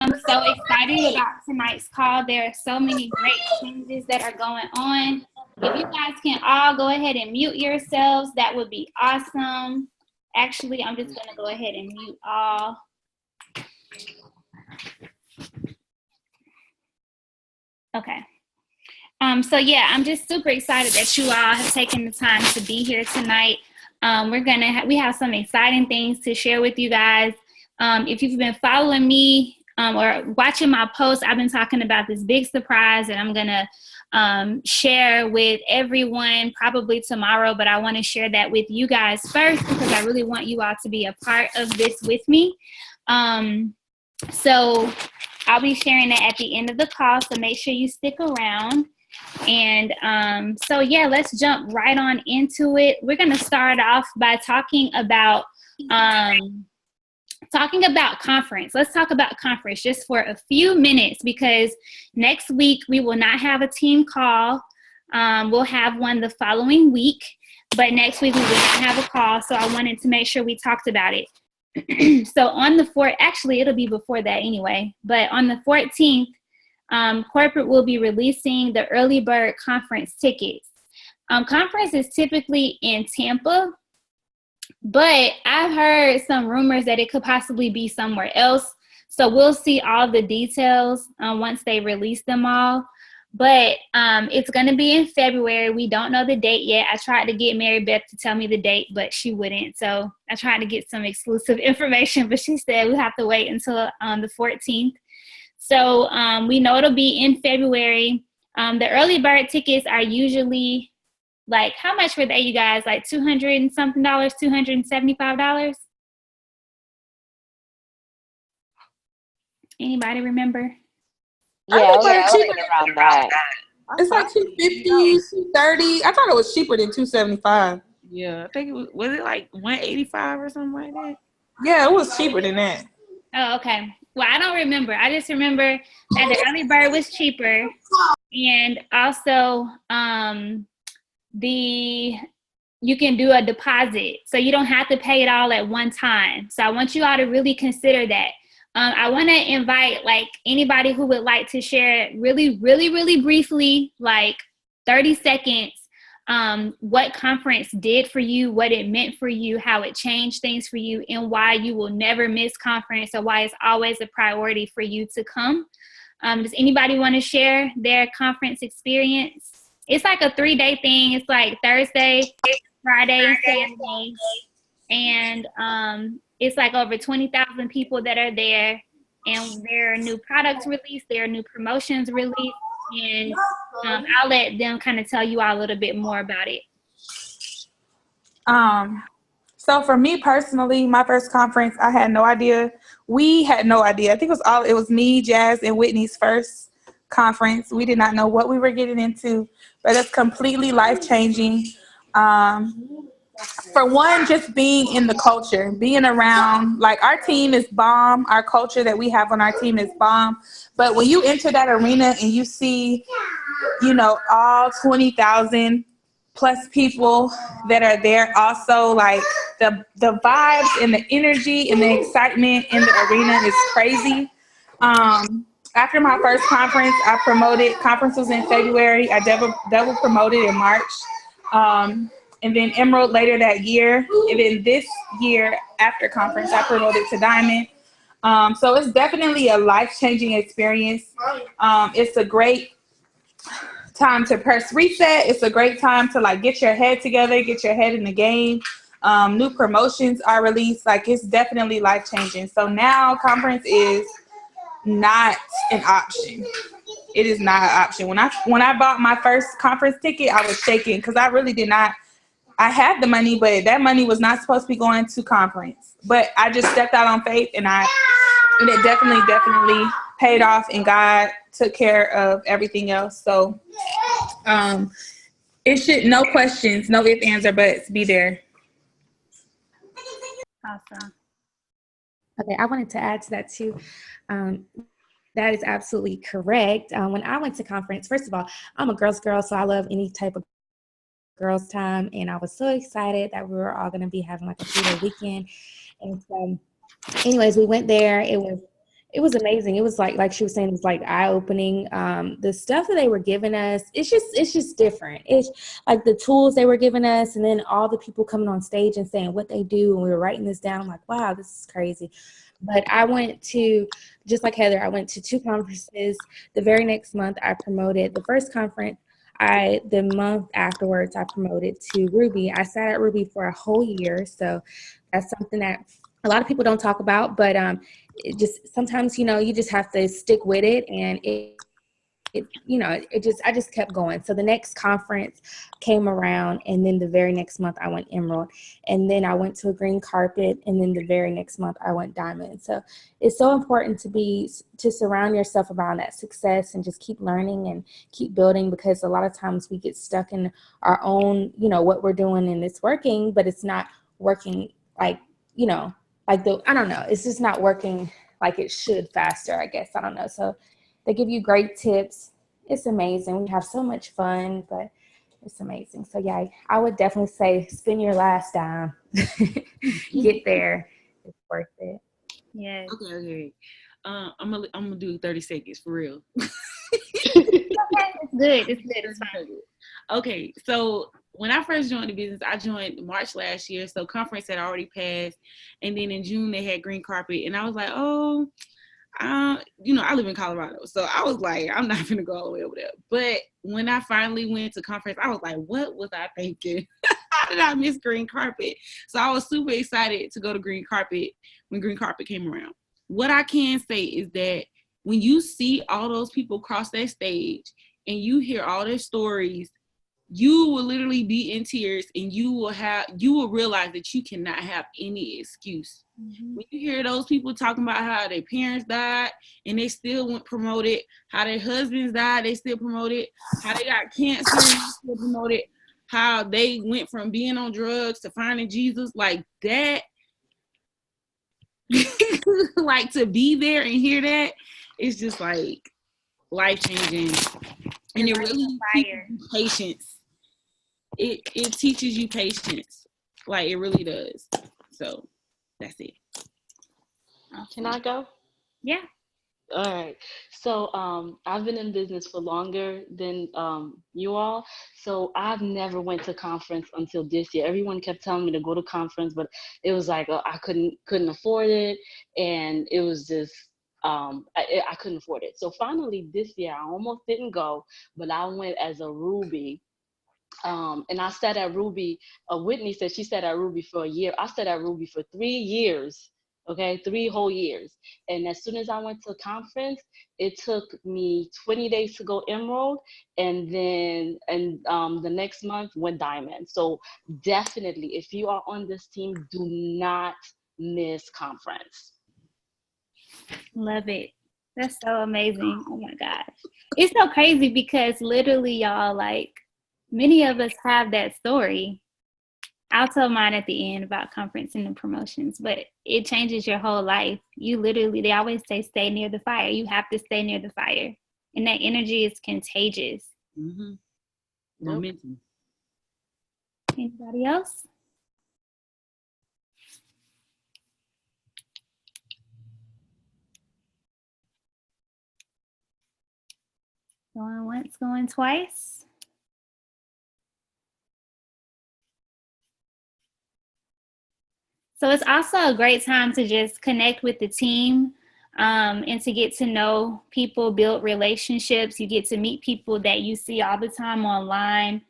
I'm so excited about tonight's call. There are so many great changes that are going on. If you guys can all go ahead and mute yourselves, that would be awesome. Actually, I'm just going to go ahead and mute all. Okay. So yeah, I'm just super excited that you all have taken the time to be here tonight. We have some exciting things to share with you guys. If you've been following me or watching my posts, I've been talking about this big surprise that I'm gonna share with everyone probably tomorrow, but I want to share that with you guys first because I really want you all to be a part of this with me. So I'll be sharing that at the end of the call, so make sure you stick around. And so yeah, let's jump right on into it. We're going to start off by talking about conference. Let's talk about conference just for a few minutes, because next week we will not have a team call. We'll have one the following week, but next week we will not have a call. So I wanted to make sure we talked about it. So on the 4th, actually it'll be before that anyway, but on the 14th, corporate will be releasing the early bird conference tickets. Conference is typically in Tampa, but I've heard some rumors that it could possibly be somewhere else. So we'll see all the details once they release them all. But it's going to be in February. We don't know the date yet. I tried to get Mary Beth to tell me the date, but she wouldn't. So I tried to get some exclusive information, but she said we have to wait until the 14th. So we know it'll be in February. The early bird tickets are usually like, how much were they, you guys? Like $200 and something, $275? Anybody remember? Yeah, it was around that. It's like $250, $230. I thought it was cheaper than $275. Yeah, I think was it like $185 or something like that? Yeah, it was cheaper than that. Oh, okay. Well, I don't remember. I just remember that the early bird was cheaper, and also you can do a deposit, so you don't have to pay it all at one time. So I want you all to really consider that. I want to invite like anybody who would like to share really, really, really briefly, like 30 seconds, what conference did for you, what it meant for you, how it changed things for you, and why you will never miss conference, or why it's always a priority for you to come. Does anybody want to share their conference experience? It's like a 3-day thing. It's like Thursday, Friday, and Saturday. And it's like over 20,000 people that are there, and there are new products released, there are new promotions released, and I'll let them kind of tell you all a little bit more about it. So for me personally, my first conference, I had no idea. We had no idea. I think it was me, Jazz, and Whitney's first conference. We did not know what we were getting into, but it's completely life-changing. For one, just being in the culture, being around, like our team is bomb. Our culture that we have on our team is bomb. But when you enter that arena and you see, all 20,000 plus people that are there, also like the vibes and the energy and the excitement in the arena is crazy. After my first conference, I promoted. Conference was in February. I double promoted in March. And then Emerald later that year. And then this year after conference, I promoted to Diamond. So it's definitely a life-changing experience. It's a great time to press reset. It's a great time to like get your head together, get your head in the game. New promotions are released. Like it's definitely life-changing. So now conference is not an option. It is not an option. When I bought my first conference ticket, I was shaking because I really did not. I had the money, but that money was not supposed to be going to conference. But I just stepped out on faith, and it definitely paid off, and God took care of everything else. So it should, no questions, no ifs, ands, or buts, be there. Awesome. Okay, I wanted to add to that too. That is absolutely correct. When I went to conference, first of all, I'm a girl's girl, so I love any type of girls' time, and I was so excited that we were all going to be having like a 3-day weekend. And so anyways, we went there. It was it was amazing. It was like she was saying, it was like eye opening. The stuff that they were giving us, it's just different. It's like the tools they were giving us, and then all the people coming on stage and saying what they do, and we were writing this down. I'm like, wow, this is crazy. But I went to, just like Heather, I went to 2 conferences. The very next month, I promoted the first conference. The month afterwards, I promoted to Ruby. I sat at Ruby for a whole year, so that's something that a lot of people don't talk about, but it just sometimes, you just have to stick with it, and I just kept going. So the next conference came around, and then the very next month I went Emerald, and then I went to a green carpet, and then the very next month I went Diamond. So it's so important to surround yourself around that success and just keep learning and keep building, because a lot of times we get stuck in our own, what we're doing and it's working, but it's not working like, I don't know, it's just not working like it should faster, I guess. I don't know. So they give you great tips. It's amazing. We have so much fun, but it's amazing. So yeah, I would definitely say spend your last dime. Get there. It's worth it. Yeah. Okay. I'm gonna do 30 seconds for real. It's good. It's fine. Okay, so when I first joined the business, I joined March last year, so conference had already passed, and then in June they had green carpet, and I was like, I live in Colorado, so I was like, I'm not gonna go all the way over there. But when I finally went to conference, I was like, what was I thinking? How did I miss green carpet? So I was super excited to go to green carpet when green carpet came around. What I can say is that when you see all those people cross that stage and you hear all their stories, you will literally be in tears, and you will realize that you cannot have any excuse. Mm-hmm. When you hear those people talking about how their parents died and they still went promoted, how their husbands died, they still promoted, how they got cancer and still promoted, how they went from being on drugs to finding Jesus, like that, like to be there and hear that, it's just like life changing. And it really teaches you patience. It teaches you patience. Like it really does. So that's it. Can I go? Yeah. All right. So I've been in business for longer than you all. So I've never went to conference until this year. Everyone kept telling me to go to conference, but it was like I couldn't afford it, and it was just I couldn't afford it. So finally this year I almost didn't go, but I went as a Ruby. And I sat at Ruby. Whitney said she sat at Ruby for a year. I sat at Ruby for 3 years. Okay, 3 whole years. And as soon as I went to conference, it took me 20 days to go Emerald, and then the next month went Diamond. So definitely, if you are on this team, do not miss conference. Love it. That's so amazing. Oh my gosh. It's so crazy because literally, y'all, like, many of us have that story. I'll tell mine at the end about conference and the promotions, but it changes your whole life. They always say, stay near the fire. You have to stay near the fire. And that energy is contagious. Mm-hmm. Momentum. Anybody else? Going once, going twice. So it's also a great time to just connect with the team and to get to know people, build relationships. You get to meet people that you see all the time online.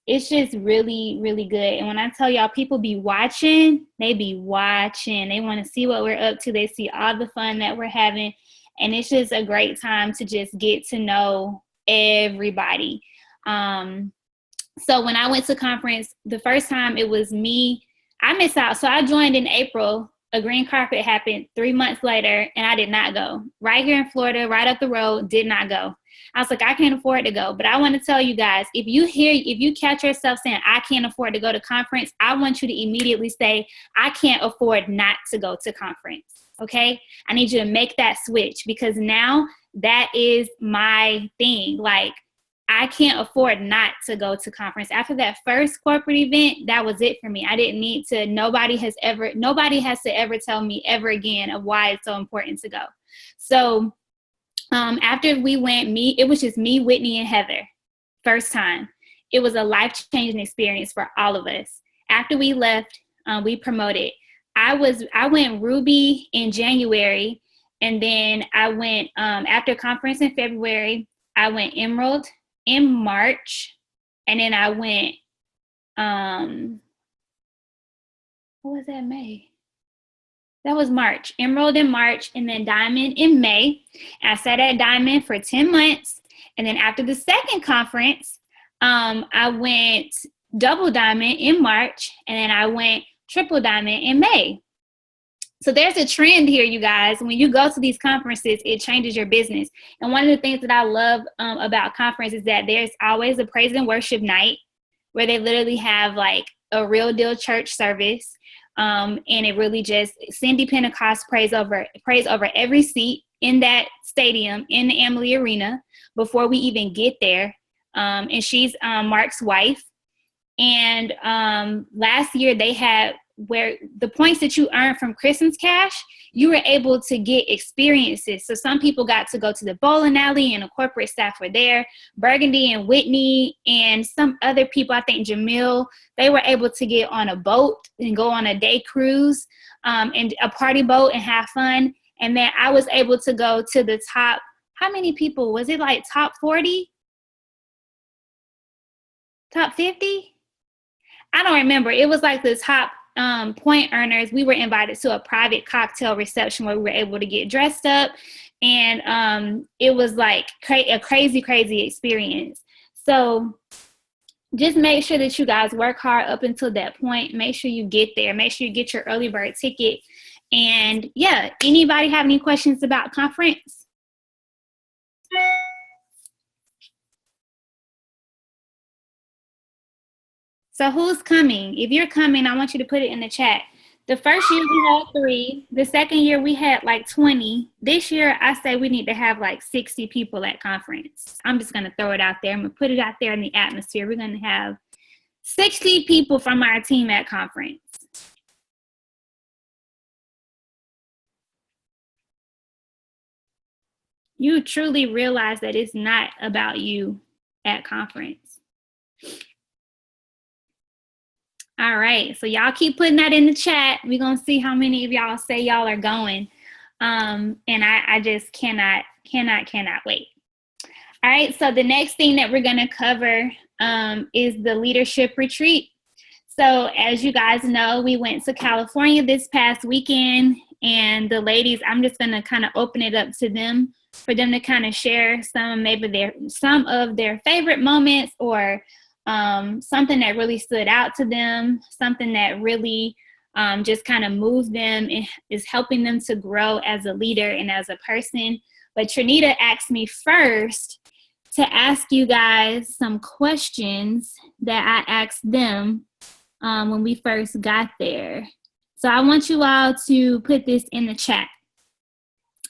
It's just really, really good. And when I tell y'all, people be watching, they be watching. They want to see what we're up to. They see all the fun that we're having. And it's just a great time to just get to know everybody. So when I went to conference, the first time it was me, I missed out. So I joined in April. A green carpet happened 3 months later, and I did not go. Right here in Florida, right up the road, did not go. I was like, I can't afford to go. But I want to tell you guys, if you catch yourself saying, I can't afford to go to conference, I want you to immediately say, I can't afford not to go to conference. Okay? I need you to make that switch, because now that is my thing. Like, I can't afford not to go to conference. After that first corporate event, that was it for me. I didn't need to, nobody has to ever tell me ever again of why it's so important to go. So after we went, it was just me, Whitney, and Heather. First time. It was a life-changing experience for all of us. After we left, we promoted. I went Ruby in January, and then I went, after conference in February, I went Emerald in March, and then I went, what was that, May? That was March. Emerald in March, and then Diamond in May. And I sat at Diamond for 10 months. And then after the second conference, I went Double Diamond in March, and then I went Triple Diamond in May. So there's a trend here, you guys. When you go to these conferences, it changes your business. And one of the things that I love about conference is that there's always a praise and worship night where they literally have like a real deal church service. And it really just, Cindy Pentecost prays over every seat in that stadium in the Amalie Arena before we even get there. And she's Mark's wife. And last year they had where the points that you earn from Christmas Cash, you were able to get experiences. So some people got to go to the bowling alley and the corporate staff were there. Burgundy and Whitney and some other people, I think Jamil, they were able to get on a boat and go on a day cruise and a party boat and have fun. And then I was able to go to the top, how many people? Was it like top 40? Top 50? I don't remember. It was like the top point earners. We were invited to a private cocktail reception where we were able to get dressed up, and it was like a crazy experience. So just make sure that you guys work hard up until that point. Make sure you get there. Make sure you get your early bird ticket. And yeah, anybody have any questions about conference? So who's coming? If you're coming, I want you to put it in the chat. The first year we had 3. The second year we had like 20. This year I say we need to have like 60 people at conference. I'm just going to throw it out there. I'm going to put it out there in the atmosphere. We're going to have 60 people from our team at conference. You truly realize that it's not about you at conference. All right, so y'all keep putting that in the chat. We're going to see how many of y'all say y'all are going. And I just cannot wait. All right, so the next thing that we're going to cover is the leadership retreat. So as you guys know, we went to California this past weekend, and the ladies, I'm just going to kind of open it up to them for them to kind of share some of their favorite moments or something that really stood out to them, something that really just kind of moved them and is helping them to grow as a leader and as a person. But Trinita asked me first to ask you guys some questions that I asked them when we first got there. So I want you all to put this in the chat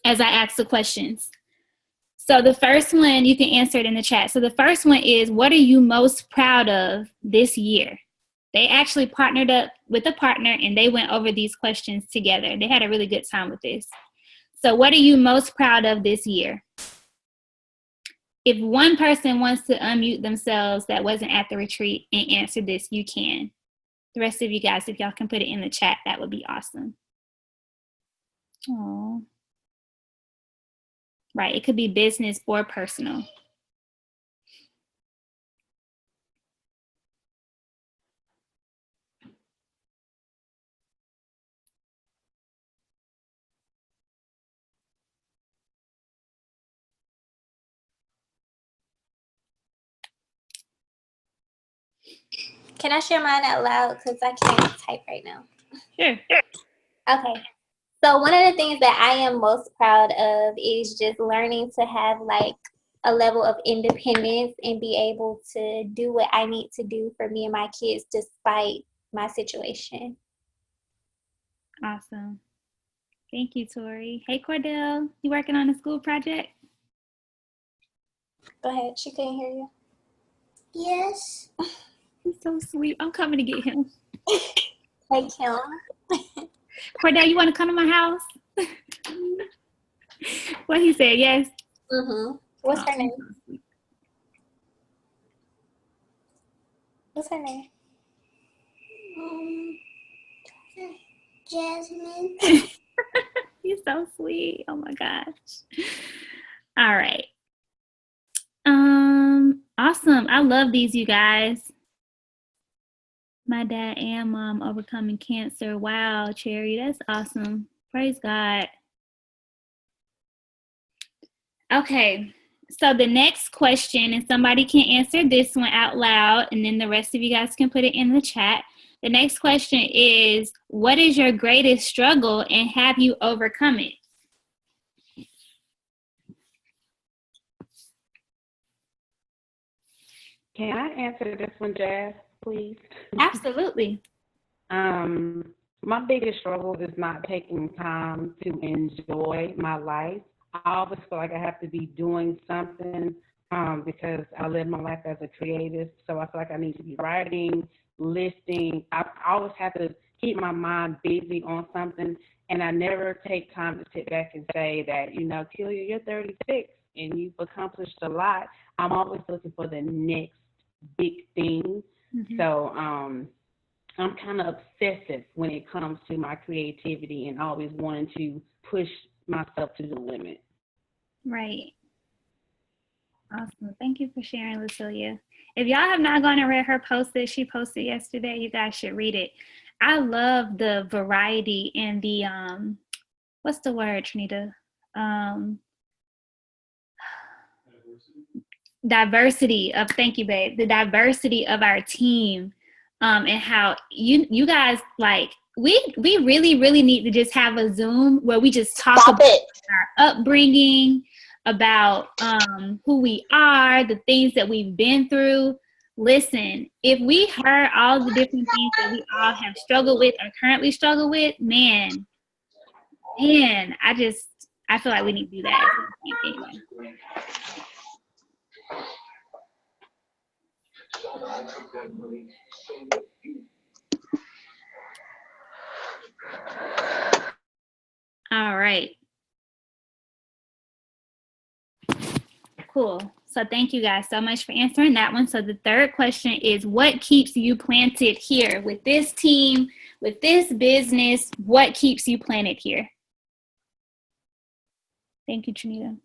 as I ask the questions. So the first one, you can answer it in the chat. So the first one is, what are you most proud of this year? They actually partnered up with a partner and they went over these questions together. They had a really good time with this. So what are you most proud of this year? If one person wants to unmute themselves that wasn't at the retreat and answer this, you can. The rest of you guys, if y'all can put it in the chat, that would be awesome. Oh. Right, it could be business or personal. Can I share mine out loud? Because I can't type right now. Sure. Okay. So one of the things that I am most proud of is just learning to have like a level of independence and be able to do what I need to do for me and my kids despite my situation. Awesome. Thank you, Tori. Hey, Cordell, you working on a school project? Go ahead. She couldn't hear you. Yes. He's so sweet. I'm coming to get him. Take him. Cordell, you want to come to my house? What he said, yes. What's her name? What's her name? Jasmine. He's so sweet. Oh my gosh. All right. Awesome. I love these, you guys. My dad and mom overcoming cancer. Wow, Cherry, that's awesome. Praise God. Okay, so the next question, and somebody can answer this one out loud, and then the rest of you guys can put it in the chat. The next question is, what is your greatest struggle and have you overcome it? Can I answer this one, Jazz, please? Absolutely. My biggest struggle is not taking time to enjoy my life. I always feel like I have to be doing something because I live my life as a creative. So I feel like I need to be writing, listing. I always have to keep my mind busy on something, and I never take time to sit back and say that, you know, Kelia, you're 36 and you've accomplished a lot. I'm always looking for the next big thing. Mm-hmm. So I'm kind of obsessive when it comes to my creativity and always wanting to push myself to the limit. Right. Awesome. Thank you for sharing, Lucilia. If y'all have not gone and read her post that she posted yesterday, you guys should read it. I love the variety and the what's the word, Trinita? Diversity of, thank you, babe. The diversity of our team, and how you guys, like, we really need to just have a Zoom where we just talk about our upbringing, about who we are, the things that we've been through. Listen, if we heard all the different things that we all have struggled with or currently struggle with, man, I feel like we need to do that. Anyway. All right. Cool. So thank you guys so much for answering that one. So the third question is, what keeps you planted here with this team, with this business? What keeps you planted here? Thank you, Trinita.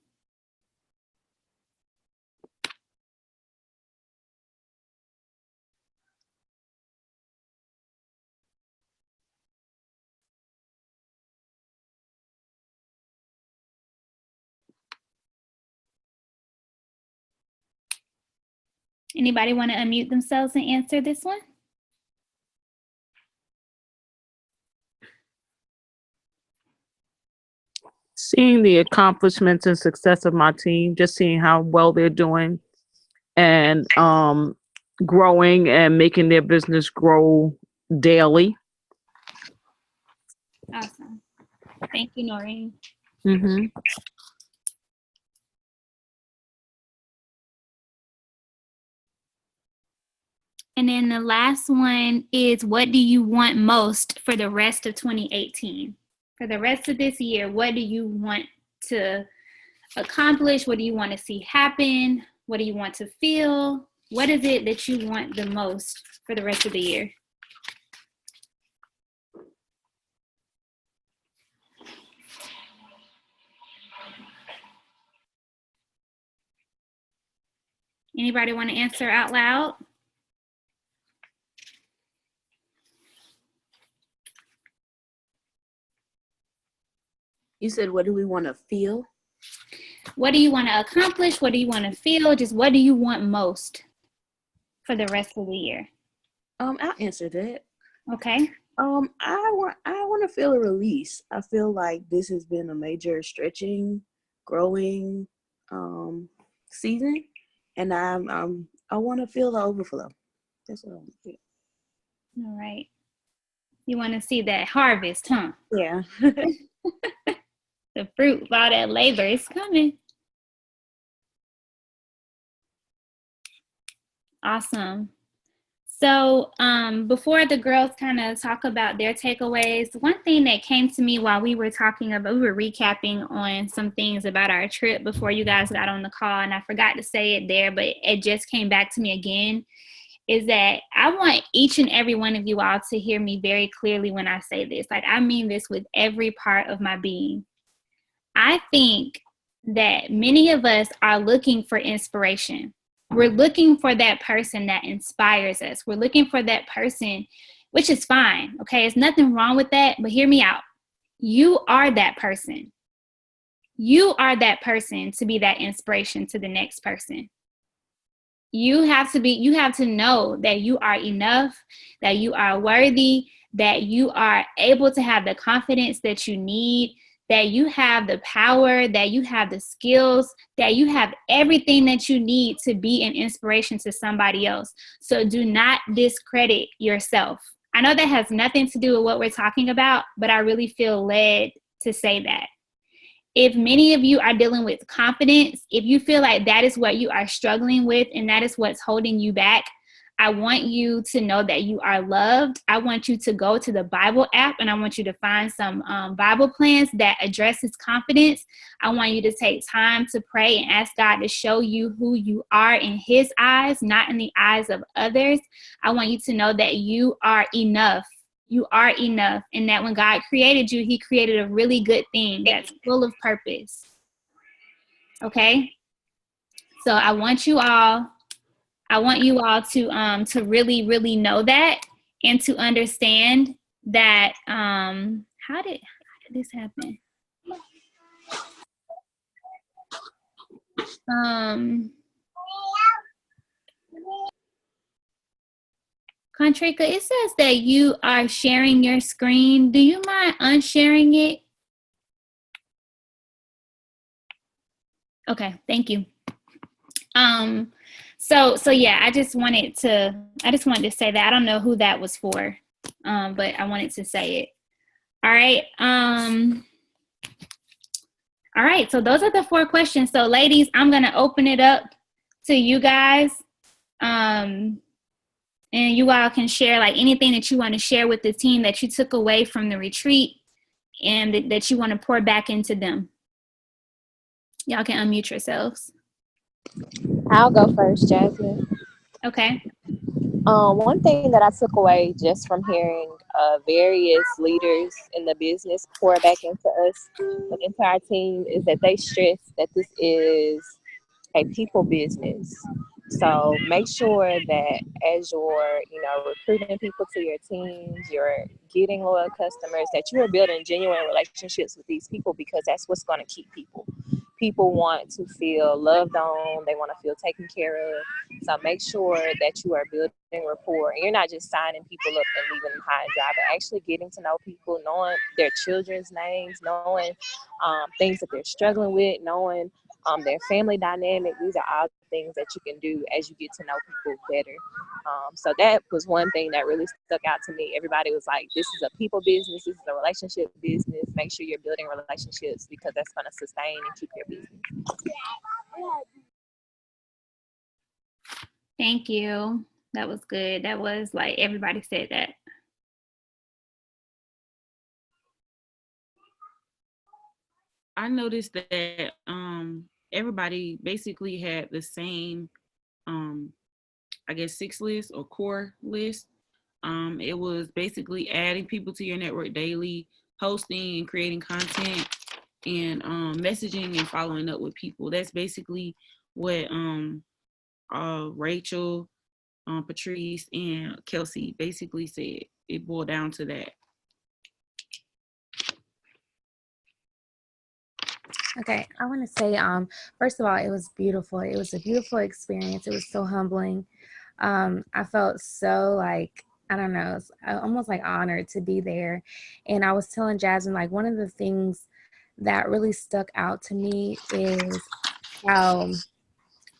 Anybody want to unmute themselves and answer this one? Seeing the accomplishments and success of my team, just seeing how well they're doing and growing and making their business grow daily. Awesome. Thank you, Noreen. Mm-hmm. And then the last one is, what do you want most for the rest of 2018? For the rest of this year, what do you want to accomplish? What do you want to see happen? What do you want to feel? What is it that you want the most for the rest of the year? Anybody want to answer out loud? You said, what do we want to feel? What do you want to accomplish? What do you want to feel? Just what do you want most for the rest of the year? I'll answer that. Okay. I want to feel a release. I feel like this has been a major stretching, growing season, and I want to feel the overflow. That's what I want to feel. All right. You want to see that harvest, huh? Yeah. The fruit of all that labor is coming. Awesome. So before the girls kind of talk about their takeaways, one thing that came to me while we were recapping on some things about our trip before you guys got on the call, and I forgot to say it there, but it just came back to me again, is that I want each and every one of you all to hear me very clearly when I say this. Like, I mean this with every part of my being. I think that many of us are looking for inspiration. We're looking for that person that inspires us. We're looking for that person, which is fine, okay? There's nothing wrong with that, but hear me out. You are that person. You are that person to be that inspiration to the next person. You have to know that you are enough, that you are worthy, that you are able to have the confidence that you need, that you have the power, that you have the skills, that you have everything that you need to be an inspiration to somebody else. So do not discredit yourself. I know that has nothing to do with what we're talking about, but I really feel led to say that. If many of you are dealing with confidence, if you feel like that is what you are struggling with and that is what's holding you back, I want you to know that you are loved. I want you to go to the Bible app and I want you to find some Bible plans that addresses confidence. I want you to take time to pray and ask God to show you who you are in His eyes, not in the eyes of others. I want you to know that you are enough. You are enough. And that when God created you, He created a really good thing that's full of purpose. Okay? So I want you all to really, really know that and to understand that how did this happen? Contrika, it says that you are sharing your screen. Do you mind unsharing it? Okay, thank you. So yeah, I just wanted to say that. I don't know who that was for, but I wanted to say it. All right. All right. So those are the 4 questions. So ladies, I'm gonna open it up to you guys, and you all can share like anything that you want to share with the team that you took away from the retreat, and that you want to pour back into them. Y'all can unmute yourselves. I'll go first, Jasmine. Okay. One thing that I took away just from hearing various leaders in the business pour back into us, into our team, is that they stress that this is a people business. So make sure that as you're, recruiting people to your teams, you're getting loyal customers, that you are building genuine relationships with these people, because that's what's going to keep people. People want to feel loved on. They want to feel taken care of. So make sure that you are building rapport, and you're not just signing people up and leaving them high and dry, but actually getting to know people, knowing their children's names, knowing things that they're struggling with, knowing their family dynamic. These are all things that you can do as you get to know people better. So that was one thing that really stuck out to me. Everybody was like, this is a people business. This is a relationship business. Make sure you're building relationships, because that's going to sustain and keep your business. Thank you. That was good. That was like, everybody said that. I noticed that everybody basically had the same, 6 lists or core list. It was basically adding people to your network daily, posting and creating content, and messaging and following up with people. That's basically what Rachel, Patrice, and Kelsey basically said. It boiled down to that. Okay, I want to say, first of all, it was beautiful. It was a beautiful experience. It was so humbling. I felt so like, I don't know, almost like honored to be there. And I was telling Jasmine, like, one of the things that really stuck out to me is how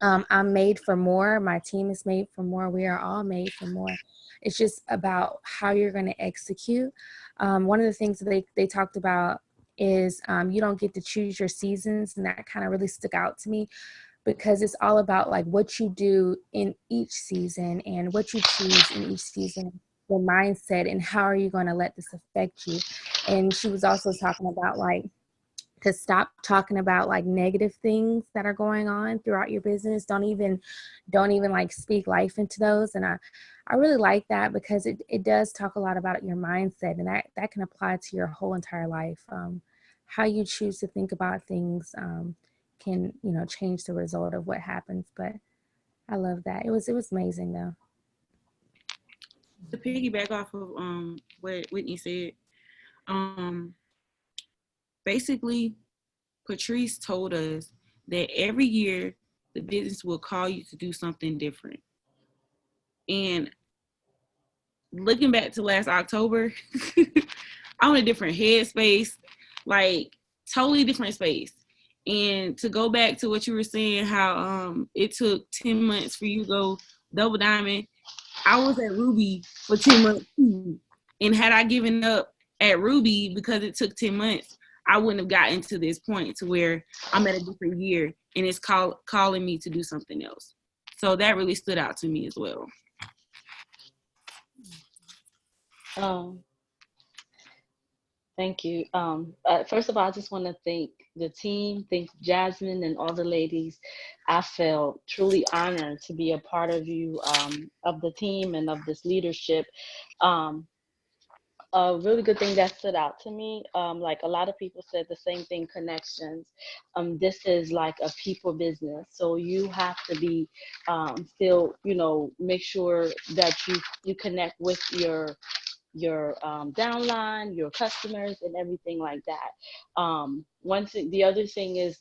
I'm made for more. My team is made for more. We are all made for more. It's just about how you're going to execute. One of the things that they talked about is you don't get to choose your seasons, and that kind of really stuck out to me. because it's all about like what you do in each season and what you choose in each season, your mindset, and how are you going to let this affect you. And she was also talking about like to stop talking about like negative things that are going on throughout your business. Don't even like speak life into those. And I really like that because it does talk a lot about your mindset, and that can apply to your whole entire life. How you choose to think about things can, you know, change the result of what happens. But I love that. It was amazing though. To piggyback off of what Whitney said, basically Patrice told us that every year the business will call you to do something different. And looking back to last October, I'm in a different headspace, like totally different space. And to go back to what you were saying, how it took 10 months for you to go double diamond, I was at Ruby for 10 months too. And had I given up at Ruby because it took 10 months, I wouldn't have gotten to this point to where I'm at a different year and it's calling me to do something else. So that really stood out to me as well. Thank you. First of all, I just want to thank the team, thank Jasmine and all the ladies. I felt truly honored to be a part of you, of the team and of this leadership. A really good thing that stood out to me, like a lot of people said the same thing, connections. This is like a people business. So you have to be still, you know, make sure that you connect with your downline, your customers, and everything like that. One thing, the other thing is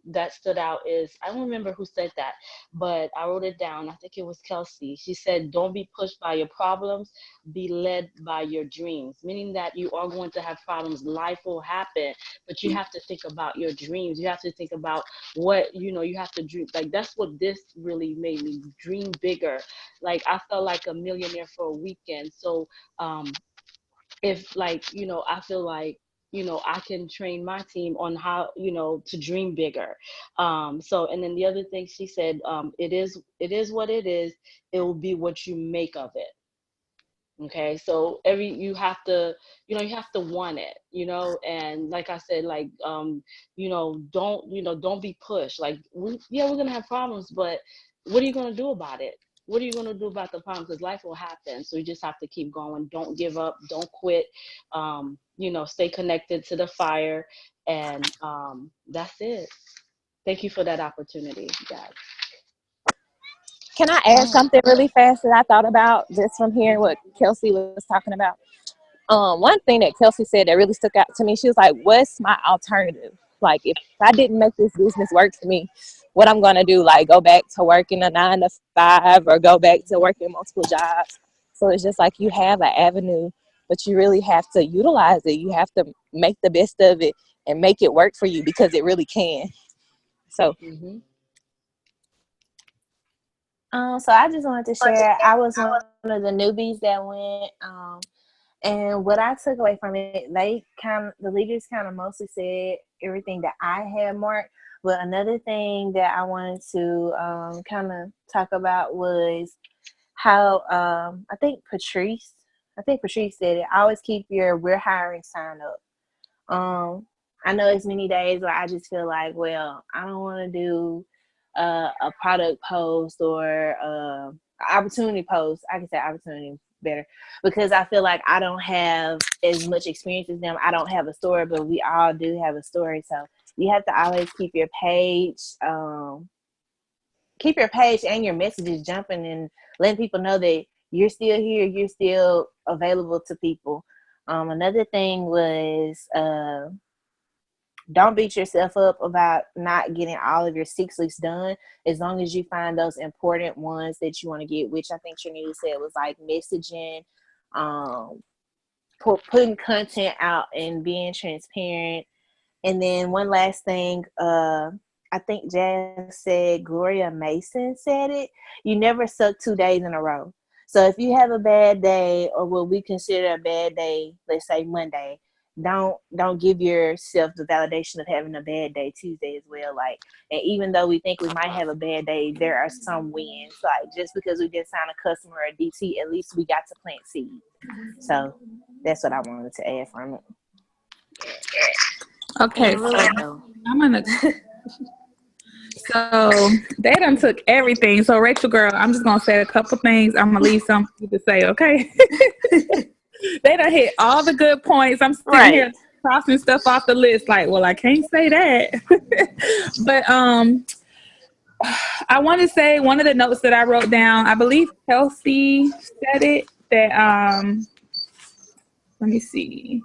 that stood out is, I don't remember who said that, but I wrote it down. I think it was Kelsey. She said, "Don't be pushed by your problems, be led by your dreams." Meaning that you are going to have problems. Life will happen, but you have to think about your dreams. You have to think about what, you know, you have to dream. Like, that's what this really made me dream bigger. Like, I felt like a millionaire for a weekend. So if, like, you know, I feel like, you know, I can train my team on how, you know, to dream bigger. So, and then the other thing she said, it is what it is. It will be what you make of it. Okay, so you have to, you know, you have to want it, you know, and like I said, like, you know, don't be pushed. Like, we're gonna have problems, but what are you gonna do about it? What are you gonna do about the problem? Because life will happen. So you just have to keep going. Don't give up. Don't quit. You know, stay connected to the fire, and that's it. Thank you for that opportunity, guys. Can I add something really fast that I thought about just from hearing what Kelsey was talking about? One thing that Kelsey said that really stuck out to me, she was like, "What's my alternative? Like, if I didn't make this business work for me, what I'm gonna do? Like, go back to working a 9 to 5 or go back to working multiple jobs?" So it's just like you have an avenue, but you really have to utilize it. You have to make the best of it and make it work for you because it really can. So. Mm-hmm. So I just wanted to share, I was one of the newbies that went, and what I took away from it, the leaders kind of mostly said everything that I had marked, but another thing that I wanted to kind of talk about was how, I think Patrice said it, always keep your "we're hiring" sign up. I know it's many days where I just feel like, well, I don't want to do a product post or opportunity post. I can say opportunity better because I feel like I don't have as much experience as them. I don't have a story, but we all do have a story. So you have to always keep your page and your messages jumping and letting people know that you're still here, you're still available to people. Another thing was don't beat yourself up about not getting all of your 6 weeks done, as long as you find those important ones that you want to get, which I think Trinity said was like messaging, putting content out and being transparent. And then one last thing, I think Jazz said, Gloria Mason said it, you never suck 2 days in a row. So if you have a bad day, or what we consider a bad day, let's say Monday, don't give yourself the validation of having a bad day Tuesday as well. Like, and even though we think we might have a bad day, there are some wins. Like, just because we didn't sign a customer or a DT, at least we got to plant seeds. So that's what I wanted to add from it. Okay, so I'm gonna. So they done took everything. So Rachel, girl, I'm just gonna say a couple things. I'm gonna leave some for you to say, okay? They done hit all the good points. I'm sitting here crossing stuff off the list. Like, well, I can't say that. But I want to say one of the notes that I wrote down. I believe Kelsey said it. That let me see.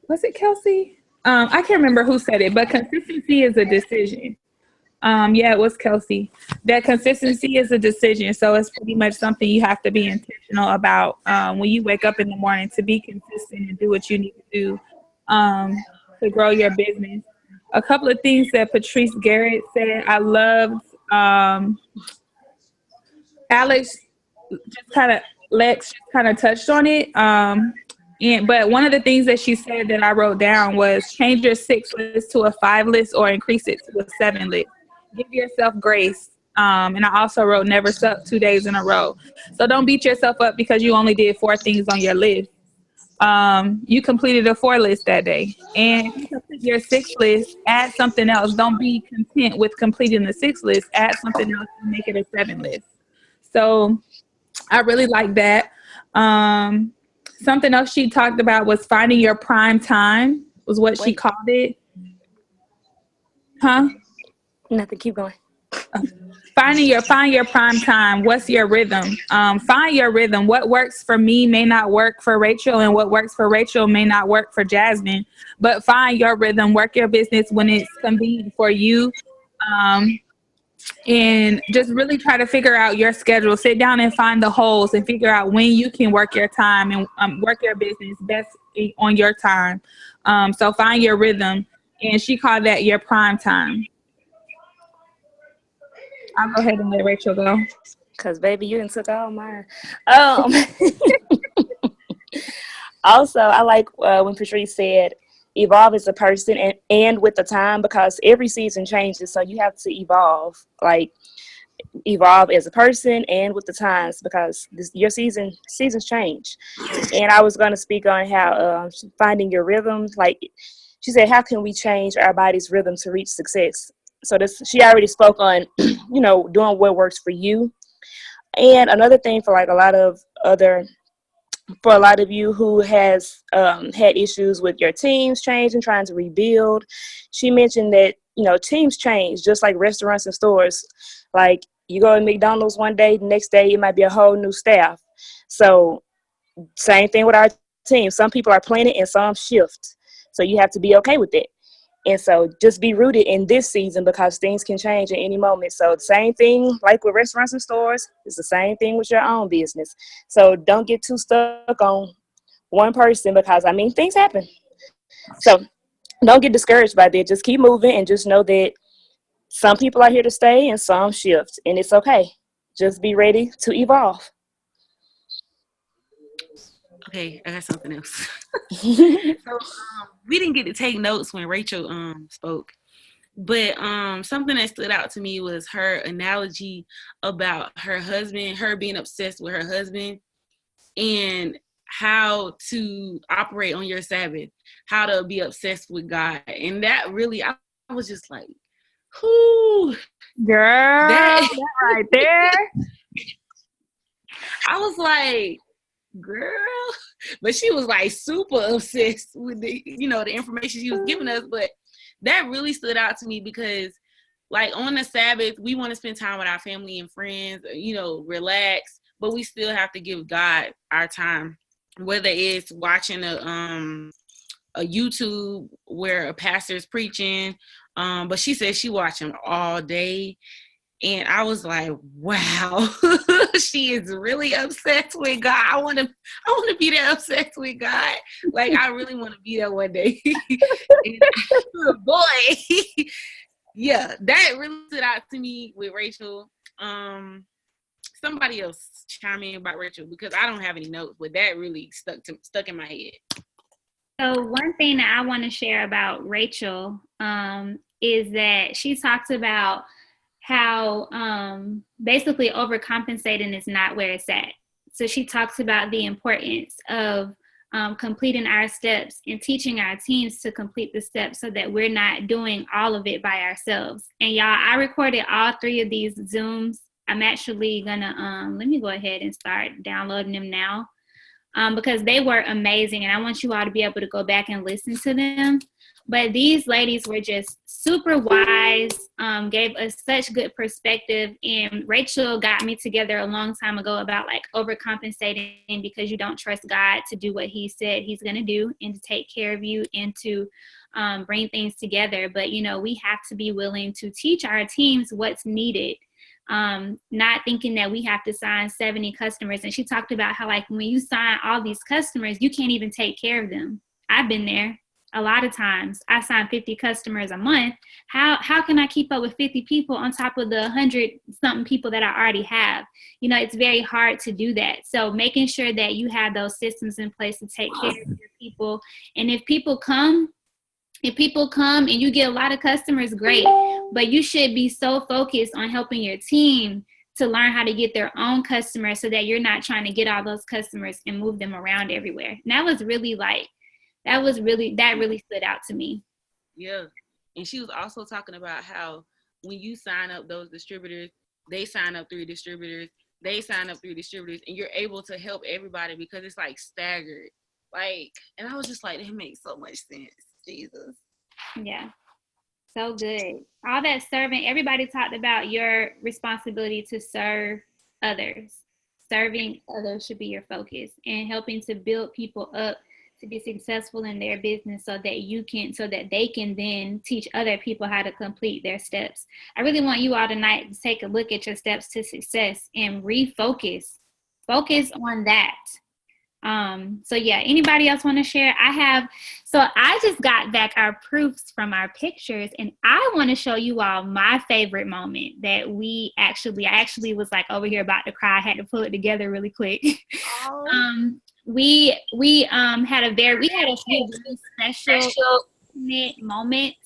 Was it Kelsey? I can't remember who said it, but consistency is a decision. Yeah, it was Kelsey. That consistency is a decision. So it's pretty much something you have to be intentional about when you wake up in the morning, to be consistent and do what you need to do to grow your business. A couple of things that Patrice Garrett said I loved. Alex Lex just kind of touched on it. But one of the things that she said that I wrote down was change your 6 list to a 5 list or increase it to a 7 list. Give yourself grace. And I also wrote never suck 2 days in a row. So don't beat yourself up because you only did 4 things on your list. You completed a 4 list that day. And if you complete your 6 list, add something else. Don't be content with completing the 6 list. Add something else and make it a 7 list. So I really like that. Something else she talked about was finding your prime time, was what she called it. Huh? Nothing. Keep going. Find your prime time. What's your rhythm? Find your rhythm. What works for me may not work for Rachel, and what works for Rachel may not work for Jasmine. But find your rhythm. Work your business when it's convenient for you. And just really try to figure out your schedule. Sit down and find the holes and figure out when you can work your time and work your business best on your time. So find your rhythm. And she called that your prime time. I'll go ahead and let Rachel go. Because, baby, you done took all mine. Also, I like when Patrice said, evolve as a person and with the time, because every season changes. So you have to evolve as a person and with the times, because your seasons change. And I was going to speak on how finding your rhythm, like she said, how can we change our body's rhythm to reach success? So she already spoke on, doing what works for you. And another thing for a lot of you who has had issues with your teams change and trying to rebuild, she mentioned that, teams change just like restaurants and stores. Like you go to McDonald's one day, the next day it might be a whole new staff. So same thing with our team. Some people are planted and some shift. So you have to be okay with it. And so just be rooted in this season, because things can change at any moment. So the same thing like with restaurants and stores, it's the same thing with your own business. So don't get too stuck on one person, because things happen. So don't get discouraged by that. Just keep moving and just know that some people are here to stay and some shift, and it's okay. Just be ready to evolve. Okay, I got something else. So we didn't get to take notes when Rachel spoke, but something that stood out to me was her analogy about her husband, her being obsessed with her husband, and how to operate on your Sabbath, how to be obsessed with God. And that really, I was just like, whoo, girl, that right there. I was like, girl, but she was like super obsessed with the information she was giving us. But that really stood out to me, because on the Sabbath, we want to spend time with our family and friends, relax, but we still have to give God our time, whether it's watching a YouTube where a pastor is preaching, but she said she watched him all day. And I was like, wow, she is really obsessed with God. I want to be that obsessed with God. I really want to be there one day. And, boy, yeah, that really stood out to me with Rachel. Somebody else chime in about Rachel, because I don't have any notes, but that really stuck in my head. So one thing that I want to share about Rachel is that she talks about how basically overcompensating is not where it's at. So she talks about the importance of completing our steps and teaching our teams to complete the steps so that we're not doing all of it by ourselves. And y'all, I recorded all 3 of these Zooms. I'm actually gonna, let me go ahead and start downloading them now. Because they were amazing, and I want you all to be able to go back and listen to them. But these ladies were just super wise, gave us such good perspective. And Rachel got me together a long time ago about like overcompensating because you don't trust God to do what he said he's going to do and to take care of you and to bring things together. But, you know, we have to be willing to teach our teams what's needed. Not thinking that we have to sign 70 customers. And she talked about how like when you sign all these customers, you can't even take care of them. I've been there a lot of times. I sign 50 customers a month. How can I keep up with 50 people on top of the 100 something people that I already have? You know, it's very hard to do that. So making sure that you have those systems in place to take care of your people. And if people come and you get a lot of customers, great. But you should be so focused on helping your team to learn how to get their own customers so that you're not trying to get all those customers and move them around everywhere. And that really stood out to me. Yeah. And she was also talking about how when you sign up those distributors, they sign up 3 distributors, they sign up 3 distributors, and you're able to help everybody because it's like staggered. Like, and I was just like, that makes so much sense. Jesus. Yeah. So good. All that serving, everybody talked about your responsibility to serve others. Serving others should be your focus, and helping to build people up to be successful in their business so that they can then teach other people how to complete their steps. I really want you all tonight to take a look at your steps to success and refocus. Focus on that. So yeah, anybody else want to share? I just got back our proofs from our pictures, and I want to show you all my favorite moment that I actually was like over here about to cry. I had to pull it together really quick. We had a few very special moments.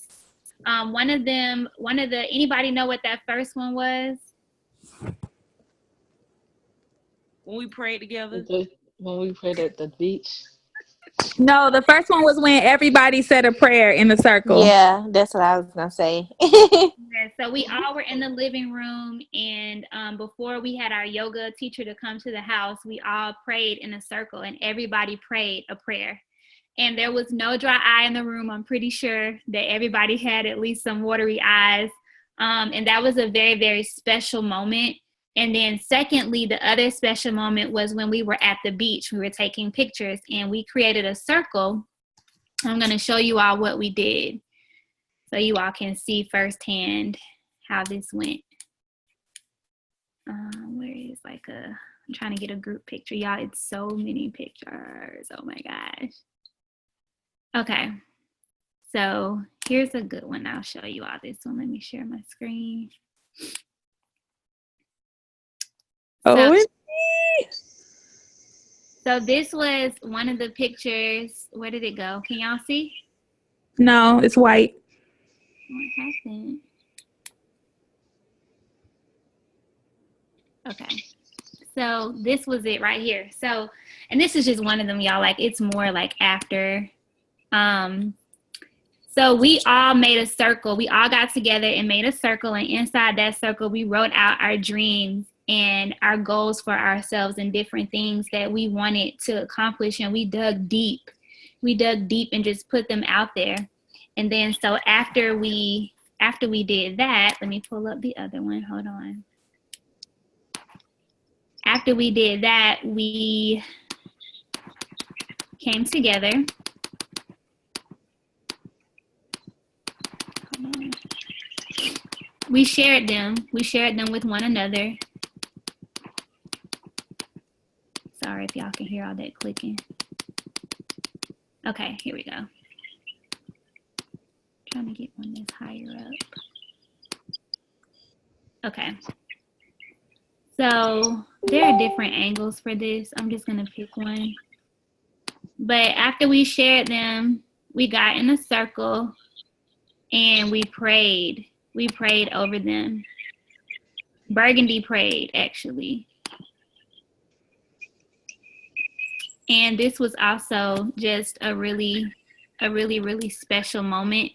Anybody know what that first one was? When we prayed together. When we prayed at the beach. No, the first one was when everybody said a prayer in the circle. Yeah, that's what I was gonna say. Yeah, so we all were in the living room, and before we had our yoga teacher to come to the house, we all prayed in a circle, and everybody prayed a prayer. And there was no dry eye in the room. I'm pretty sure that everybody had at least some watery eyes. And that was a very, very special moment. And then secondly, the other special moment was when we were at the beach. We were taking pictures and we created a circle. I'm going to show you all what we did so you all can see firsthand how this went. I'm trying to get a group picture. Y'all, it's so many pictures. Oh my gosh. Okay. So here's a good one. I'll show you all this one. Let me share my screen. So this was one of the pictures. Where did it go? Can y'all see? No, it's white. What happened? Okay. So this was it right here. So, and this is just one of them, y'all. Like, it's more like after. So we all made a circle. We all got together and made a circle. And inside that circle, we wrote out our dreams and our goals for ourselves and different things that we wanted to accomplish. And we dug deep. We dug deep and just put them out there. And then so after we did that, let me pull up the other one. Hold on. After we did that, we came together. We shared them. We shared them with one another. Sorry if y'all can hear all that clicking. Okay, here we go. Trying to get one that's higher up. Okay. So there are different angles for this. I'm just gonna pick one. But after we shared them, we got in a circle and we prayed. We prayed over them. Burgundy prayed, actually. And this was also just a really special moment.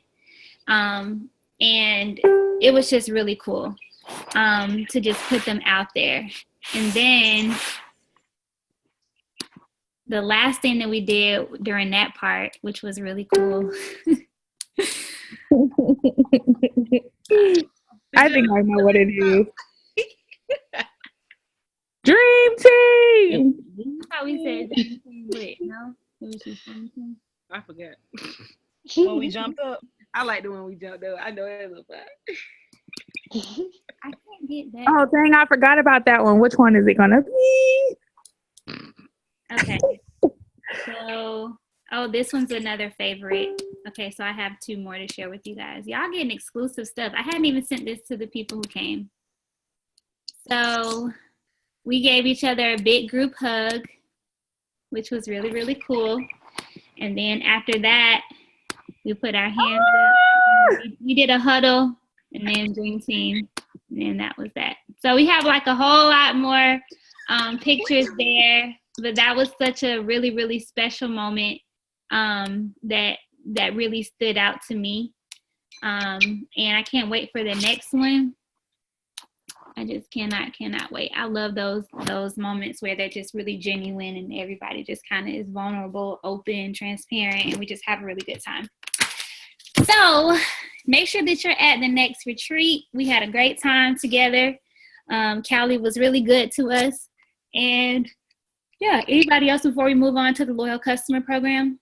And it was just really cool to just put them out there. And then the last thing that we did during that part, which was really cool. I think I know what it is. Dream team. I thought we said dream team, but no, it was just dream team. I forgot. When we jumped up. I like the one we jumped up. I know it was fun. I can't get that. Oh, dang, I forgot about that one. Which one is it gonna be? Okay. So, this one's another favorite. Okay, so I have 2 more to share with you guys. Y'all getting exclusive stuff. I hadn't even sent this to the people who came. So, we gave each other a big group hug, which was really, really cool. And then after that, we put our hands up. We did a huddle, and then dream team, and then that was that. So we have like a whole lot more pictures there, but that was such a really, really special moment that really stood out to me. And I can't wait for the next one. I just cannot wait. I love those moments where they're just really genuine and everybody just kind of is vulnerable, open, transparent, and we just have a really good time. So make sure that you're at the next retreat. We had a great time together. Callie was really good to us. And yeah, anybody else before we move on to the loyal customer program?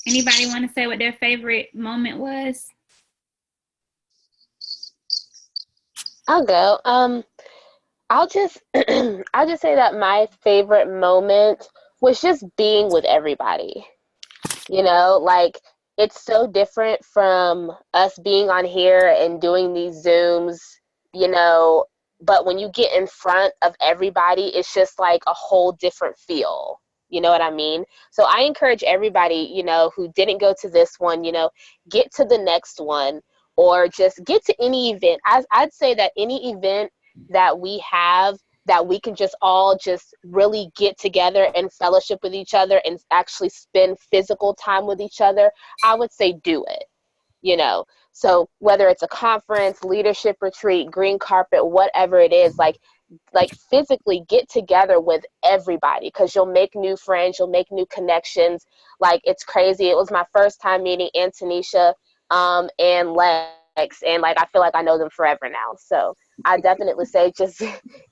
Anybody want to say what their favorite moment was? I'll go. I'll just say that my favorite moment was just being with everybody. You know, like it's so different from us being on here and doing these Zooms, you know, but when you get in front of everybody, it's just like a whole different feel. You know what I mean? So I encourage everybody, you know, who didn't go to this one, you know, get to the next one or just get to any event. I'd say that any event that we have that we can just all just really get together and fellowship with each other and actually spend physical time with each other, I would say do it, you know. So whether it's a conference, leadership retreat, green carpet, whatever it is, like physically get together with everybody because you'll make new friends, you'll make new connections. Like it's crazy. It was my first time meeting Antonisha and Lex, and like I feel like I know them forever now. So I definitely say just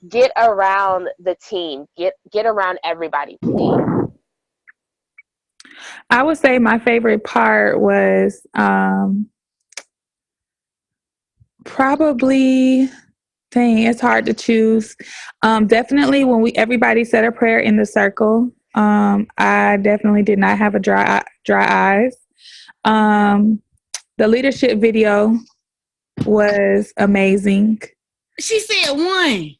get around the team, get around everybody, please. I would say my favorite part was probably, dang, it's hard to choose. Definitely when everybody said a prayer in the circle. I definitely did not have a dry eyes. The leadership video was amazing. She said 1.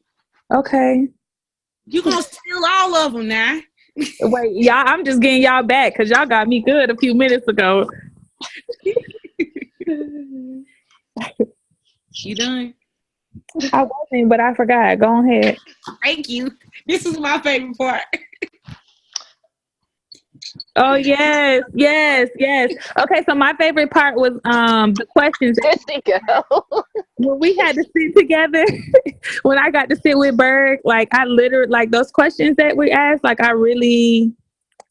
Okay. You gonna steal all of them now? Wait, y'all, I'm just getting y'all back because y'all got me good a few minutes ago. You done? I wasn't, but I forgot. Go ahead. Thank you. This is my favorite part. Oh, yes. Okay, so my favorite part was the questions. When we had to sit together, when I got to sit with Berg, like I literally, like those questions that we asked, like I really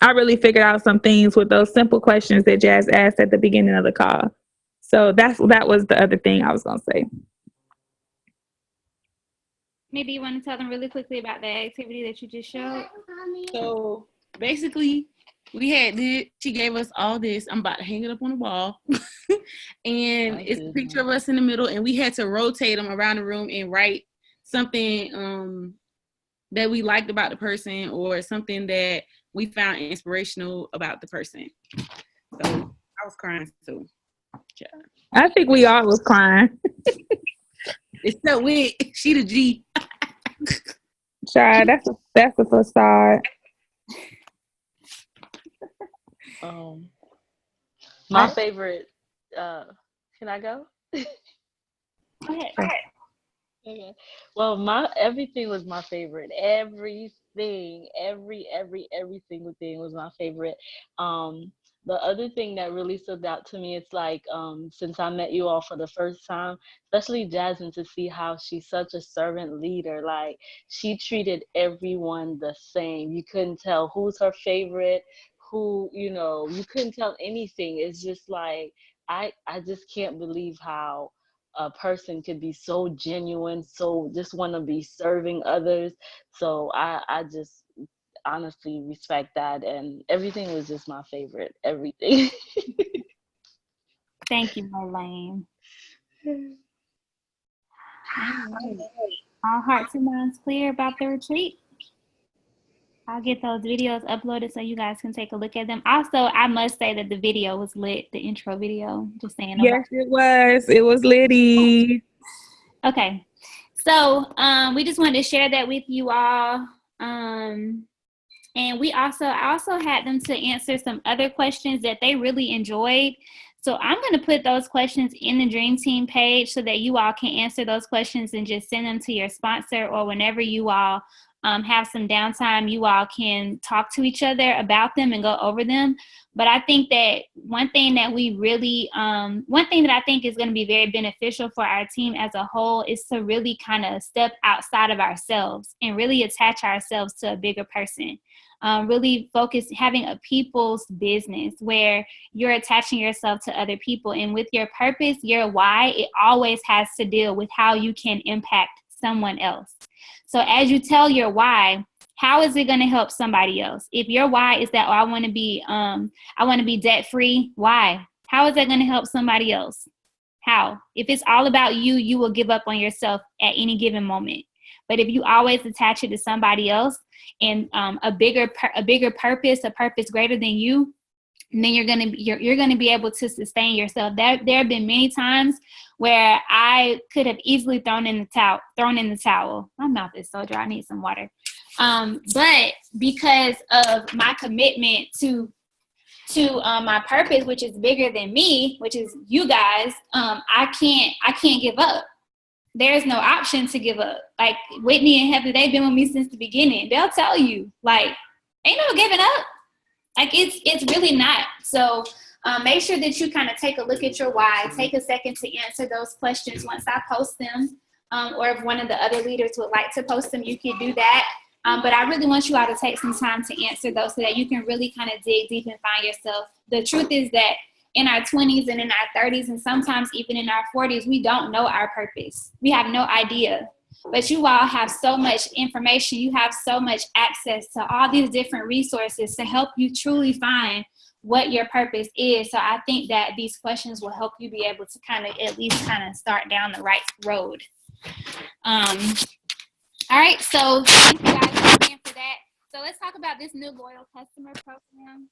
figured out some things with those simple questions that Jazz asked at the beginning of the call. So that was the other thing I was going to say. Maybe you want to tell them really quickly about the activity that you just showed? So basically, she gave us all this. I'm about to hang it up on the wall. And it's a picture of us in the middle, and we had to rotate them around the room and write something that we liked about the person or something that we found inspirational about the person. So I was crying too. Yeah. I think we all was crying. Except with she the G. shy. That's a facade. My favorite. Can I go? Go ahead. Okay. Well, my everything was my favorite. Everything, every single thing was my favorite. Um, the other thing that really stood out to me, it's like since I met you all for the first time, especially Jasmine, to see how she's such a servant leader. Like she treated everyone the same. You couldn't tell who's her favorite, who, you couldn't tell anything. It's just like I just can't believe how a person could be so genuine, so just want to be serving others. So I just honestly respect that, and everything was just my favorite. Everything. Thank you, Marlene. All hearts and minds clear about the retreat. I'll get those videos uploaded so you guys can take a look at them. Also, I must say that the video was lit, the intro video. Just saying. Yes, it was. It was litty. Okay. So we just wanted to share that with you all. And I also had them to answer some other questions that they really enjoyed. So I'm going to put those questions in the Dream Team page so that you all can answer those questions and just send them to your sponsor, or whenever you all have some downtime, you all can talk to each other about them and go over them. But I think that one thing that I think is going to be very beneficial for our team as a whole is to really kind of step outside of ourselves and really attach ourselves to a bigger person. Really focus, having a people's business where you're attaching yourself to other people. And with your purpose, your why, it always has to deal with how you can impact someone else. So as you tell your why, how is it going to help somebody else? If your why is that, I want to be debt free, why? How is that going to help somebody else? How? If it's all about you, you will give up on yourself at any given moment. But if you always attach it to somebody else and a bigger purpose, a purpose greater than you, and then you're gonna be able to sustain yourself. There have been many times where I could have easily thrown in the towel. My mouth is so dry. I need some water. But because of my commitment to my purpose, which is bigger than me, which is you guys, I can't give up. There's no option to give up. Like Whitney and Heather, they've been with me since the beginning. They'll tell you, like, ain't no giving up. Like it's really not. So make sure that you kind of take a look at your why. Take a second to answer those questions once I post them. Or if one of the other leaders would like to post them, you can do that. But I really want you all to take some time to answer those so that you can really kind of dig deep and find yourself. The truth is that in our 20s and in our 30s and sometimes even in our 40s, we don't know our purpose. We have no idea. But you all have so much information. You have so much access to all these different resources to help you truly find what your purpose is. So I think that these questions will help you be able to kind of at least kind of start down the right road. All right, so thank you guys again for that. So let's talk about this new loyal customer program.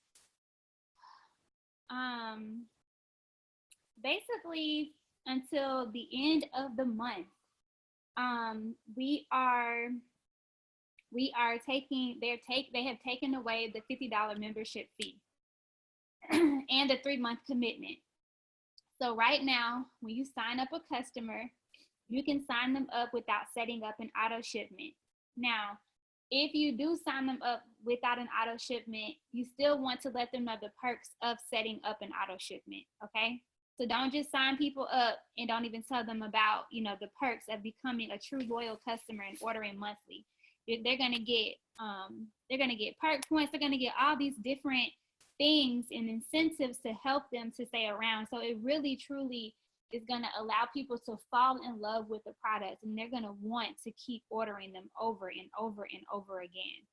Basically, until the end of the month, they have taken away the $50 membership fee and a 3-month commitment. So right now, when you sign up a customer, you can sign them up without setting up an auto shipment. Now, if you do sign them up without an auto shipment, you still want to let them know the perks of setting up an auto shipment, okay? So don't just sign people up and don't even tell them about, the perks of becoming a true loyal customer and ordering monthly. They're gonna get perk points. They're gonna get all these different things and incentives to help them to stay around. So it really, truly is gonna allow people to fall in love with the product, and they're gonna want to keep ordering them over and over and over again.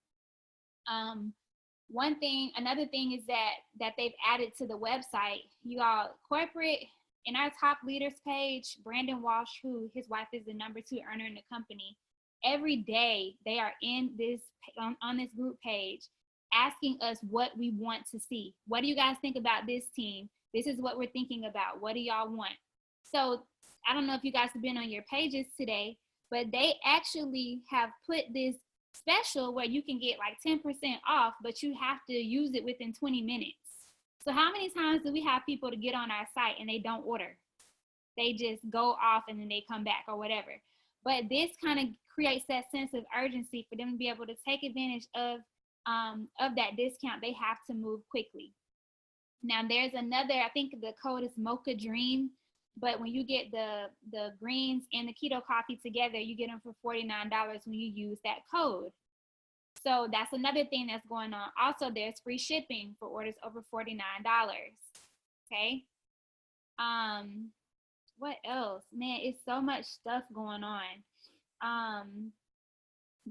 Another thing is that they've added to the website, you all, corporate, in our top leaders page, Brandon Walsh, who his wife is the number 2 earner in the company, every day they are in this on this group page asking us what we want to see. What do you guys think about this team? This is what we're thinking about. What do y'all want? So I don't know if you guys have been on your pages today, but they actually have put this special where you can get like 10% off, but you have to use it within 20 minutes. So how many times do we have people to get on our site and they don't order? They just go off and then they come back or whatever. But this kind of creates that sense of urgency for them to be able to take advantage of that discount. They have to move quickly. Now there's another, I think the code is Mocha Dream, but when you get the greens and the keto coffee together, you get them for $49 when you use that code. So that's another thing that's going on. Also, there's free shipping for orders over $49. Okay. What else? Man, it's so much stuff going on.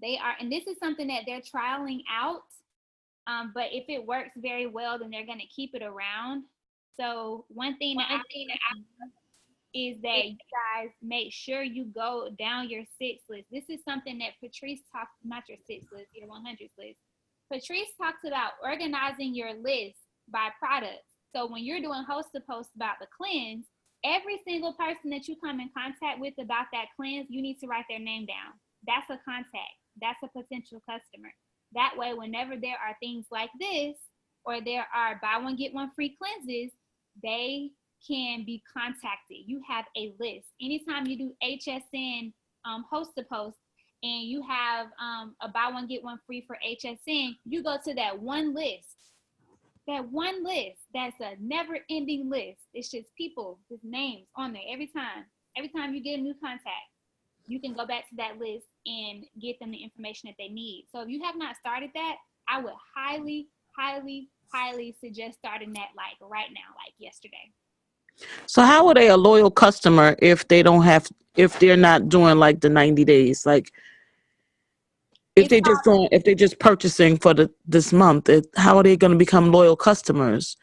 They are, and this is something that they're trialing out. But if it works very well, then they're going to keep it around. So one thing that is that you guys make sure you go down your 6 list. This is something that Patrice talked, not your 6 list, your 100s list. Patrice talks about organizing your list by products. So when you're doing host to post about the cleanse, every single person that you come in contact with about that cleanse, you need to write their name down. That's a contact. That's a potential customer. That way, whenever there are things like this, or there are buy one, get one free cleanses, they can be contacted. You have a list. Anytime you do HSN host to post and you have a buy one, get one free for HSN, you go to that one list. That one list, that's a never ending list. It's just people with names on there every time. Every time you get a new contact, you can go back to that list and get them the information that they need. So if you have not started that, I would highly, highly, highly suggest starting that like right now, like yesterday. So how are they a loyal customer if they're not doing like the 90 days? Like if they're just purchasing for this month, how are they going to become loyal customers?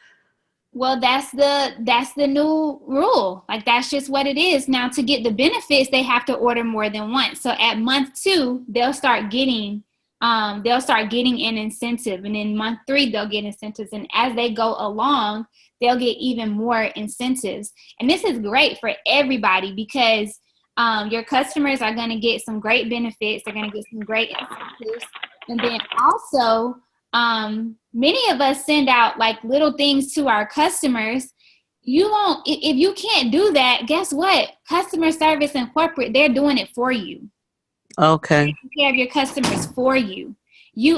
Well, that's the new rule. Like that's just what it is. Now to get the benefits, they have to order more than once. So at month 2, they'll start getting an incentive, and in month 3 they'll get incentives, and as they go along, they'll get even more incentives. And this is great for everybody because your customers are going to get some great benefits. They're going to get some great incentives, and then also many of us send out like little things to our customers. You won't, if you can't do that, guess what? Customer service and corporate, they're doing it for you. Okay. Take care of your customers for you.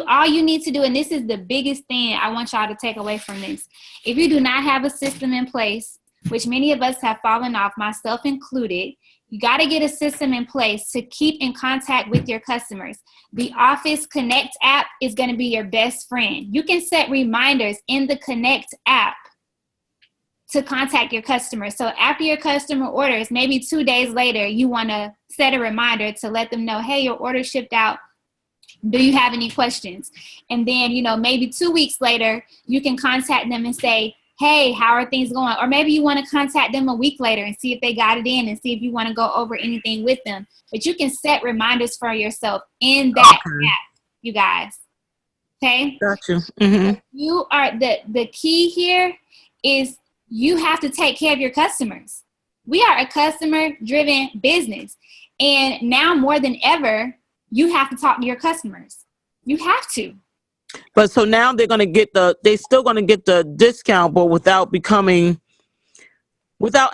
All you need to do, and this is the biggest thing I want y'all to take away from this. If you do not have a system in place, which many of us have fallen off, myself included, you got to get a system in place to keep in contact with your customers. The Office Connect app is going to be your best friend. You can set reminders in the Connect app to contact your customers. So after your customer orders, maybe 2 days later, you want to set a reminder to let them know, hey, your order shipped out. Do you have any questions? And then, maybe 2 weeks later, you can contact them and say, hey, how are things going? Or maybe you want to contact them a week later and see if they got it in and see if you want to go over anything with them. But you can set reminders for yourself in that app, you guys. Okay? Gotcha. Mm-hmm. You are the key here is you have to take care of your customers. We are a customer-driven business. And now more than ever, you have to talk to your customers. You have to. But so now they're still going to get the discount, but without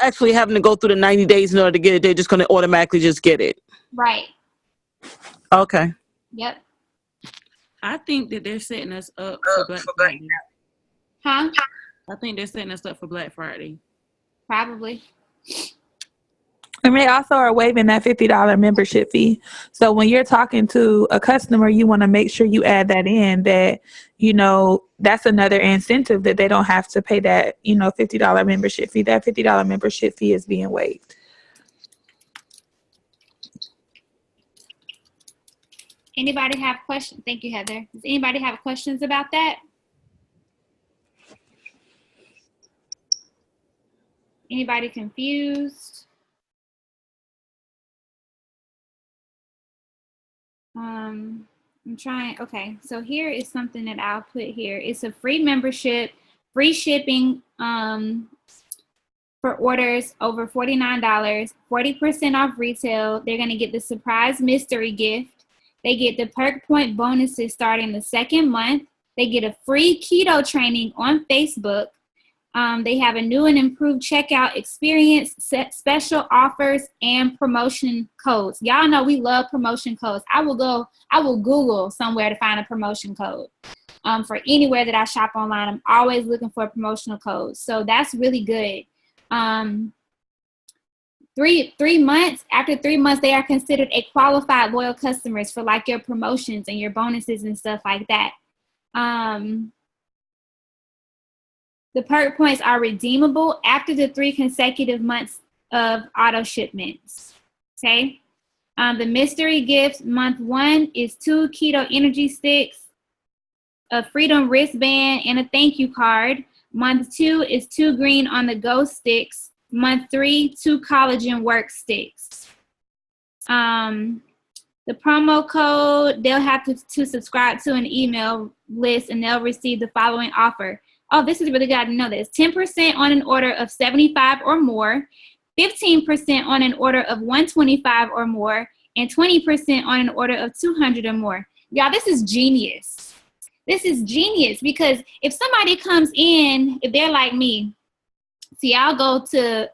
actually having to go through the 90 days in order to get it, they're just going to automatically just get it. Right. Okay. Yep. I think that they're setting us up for Black Friday. Huh? I think they're setting us up for Black Friday. Probably. And they also are waiving that $50 membership fee. So when you're talking to a customer, you want to make sure you add that in, that, that's another incentive that they don't have to pay that, $50 membership fee. That $50 membership fee is being waived. Anybody have questions? Thank you, Heather. Does anybody have questions about that? Anybody confused? I'm trying. Okay, so here is something that I'll put here. It's a free membership, free shipping for orders over $49, 40% off retail. They're going to get the surprise mystery gift. They get the perk point bonuses starting the second month. They get a free keto training on Facebook. They have a new and improved checkout experience, special offers, and promotion codes. Y'all know we love promotion codes. I will Google somewhere to find a promotion code. For anywhere that I shop online, I'm always looking for promotional codes. So that's really good. 3 months, after 3 months, they are considered a qualified loyal customers for like your promotions and your bonuses and stuff like that. The perk points are redeemable after the 3 consecutive months of auto shipments. Okay. The mystery gift month 1 is 2 keto energy sticks, a freedom wristband, and a thank you card. Month 2 is 2 green on the go sticks. Month 3, 2 collagen work sticks. The promo code, they'll have to subscribe to an email list and they'll receive the following offer. Oh, this is really good to know this. 10% on an order of $75 or more, 15% on an order of $125 or more, and 20% on an order of $200 or more. Y'all, this is genius. This is genius because if somebody comes in, if they're like me, see, I'll go to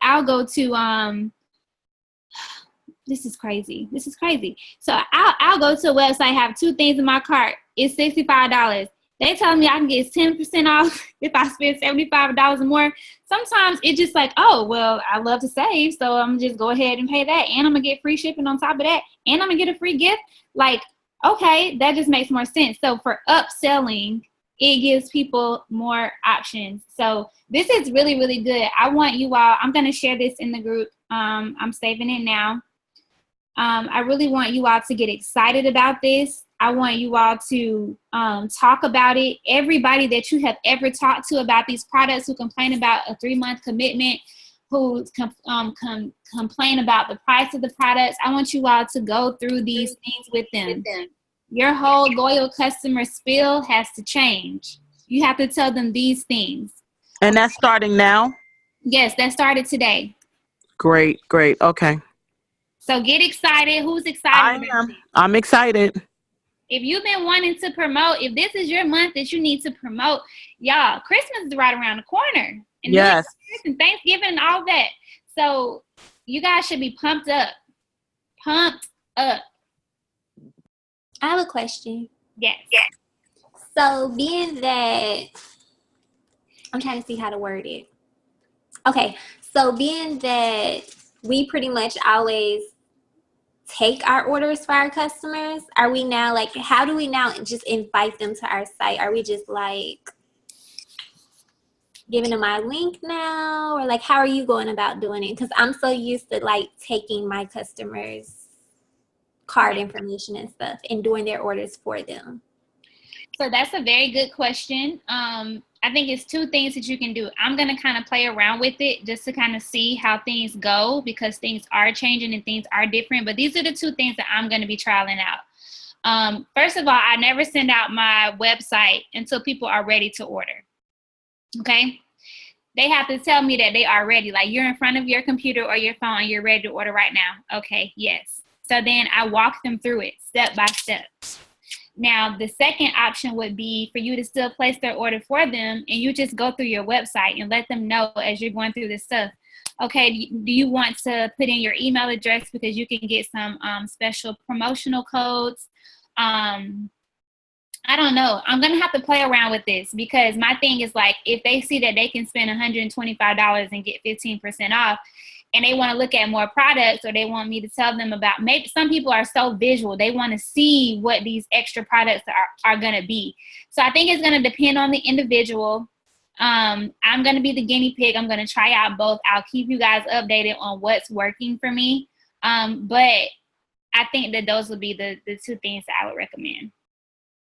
this is crazy. This is crazy. So I'll go to a website, have 2 things in my cart. It's $65. They tell me I can get 10% off if I spend $75 or more. Sometimes it's just like, oh, well, I love to save, so I'm just go ahead and pay that, and I'm going to get free shipping on top of that, and I'm going to get a free gift. Like, okay, that just makes more sense. So for upselling, it gives people more options. So this is really, really good. I want you all, I'm going to share this in the group. I'm saving it now. I really want you all to get excited about this. I want you all to talk about it. Everybody that you have ever talked to about these products who complain about a 3-month commitment, who complain about the price of the products, I want you all to go through these things with them. Your whole loyal customer spiel has to change. You have to tell them these things. And that's starting now? Yes, that started today. Great. Okay. So get excited. Who's excited? I am. I'm excited. If you've been wanting to promote, if this is your month that you need to promote, y'all, Christmas is right around the corner. And yes. And Thanksgiving and all that. So you guys should be pumped up. Pumped up. I have a question. Yes. So being that, I'm trying to see how to word it. Okay, so being that we pretty much always take our orders for our customers, are we now like, how do we now just invite them to our site? Are we just like giving them our link now? Or like, how are you going about doing it? Because I'm so used to like taking my customers' card information and stuff and doing their orders for them. So that's a very good question. I think it's 2 things that you can do. I'm going to kind of play around with it just to kind of see how things go because things are changing and things are different. But these are the 2 things that I'm going to be trialing out. First of all, I never send out my website until people are ready to order. Okay? They have to tell me that they are ready. Like you're in front of your computer or your phone and you're ready to order right now. Okay, yes. So then I walk them through it step by step. Now, the second option would be for you to still place their order for them and you just go through your website and let them know as you're going through this stuff. Okay, do you want to put in your email address because you can get some special promotional codes? I don't know. I'm going to have to play around with this because my thing is like if they see that they can spend $125 and get 15% off, and they want to look at more products or they want me to tell them about, maybe some people are so visual. They want to see what these extra products are going to be. So I think it's going to depend on the individual. I'm going to be the guinea pig. I'm going to try out both. I'll keep you guys updated on what's working for me. But I think that those would be the 2 things that I would recommend.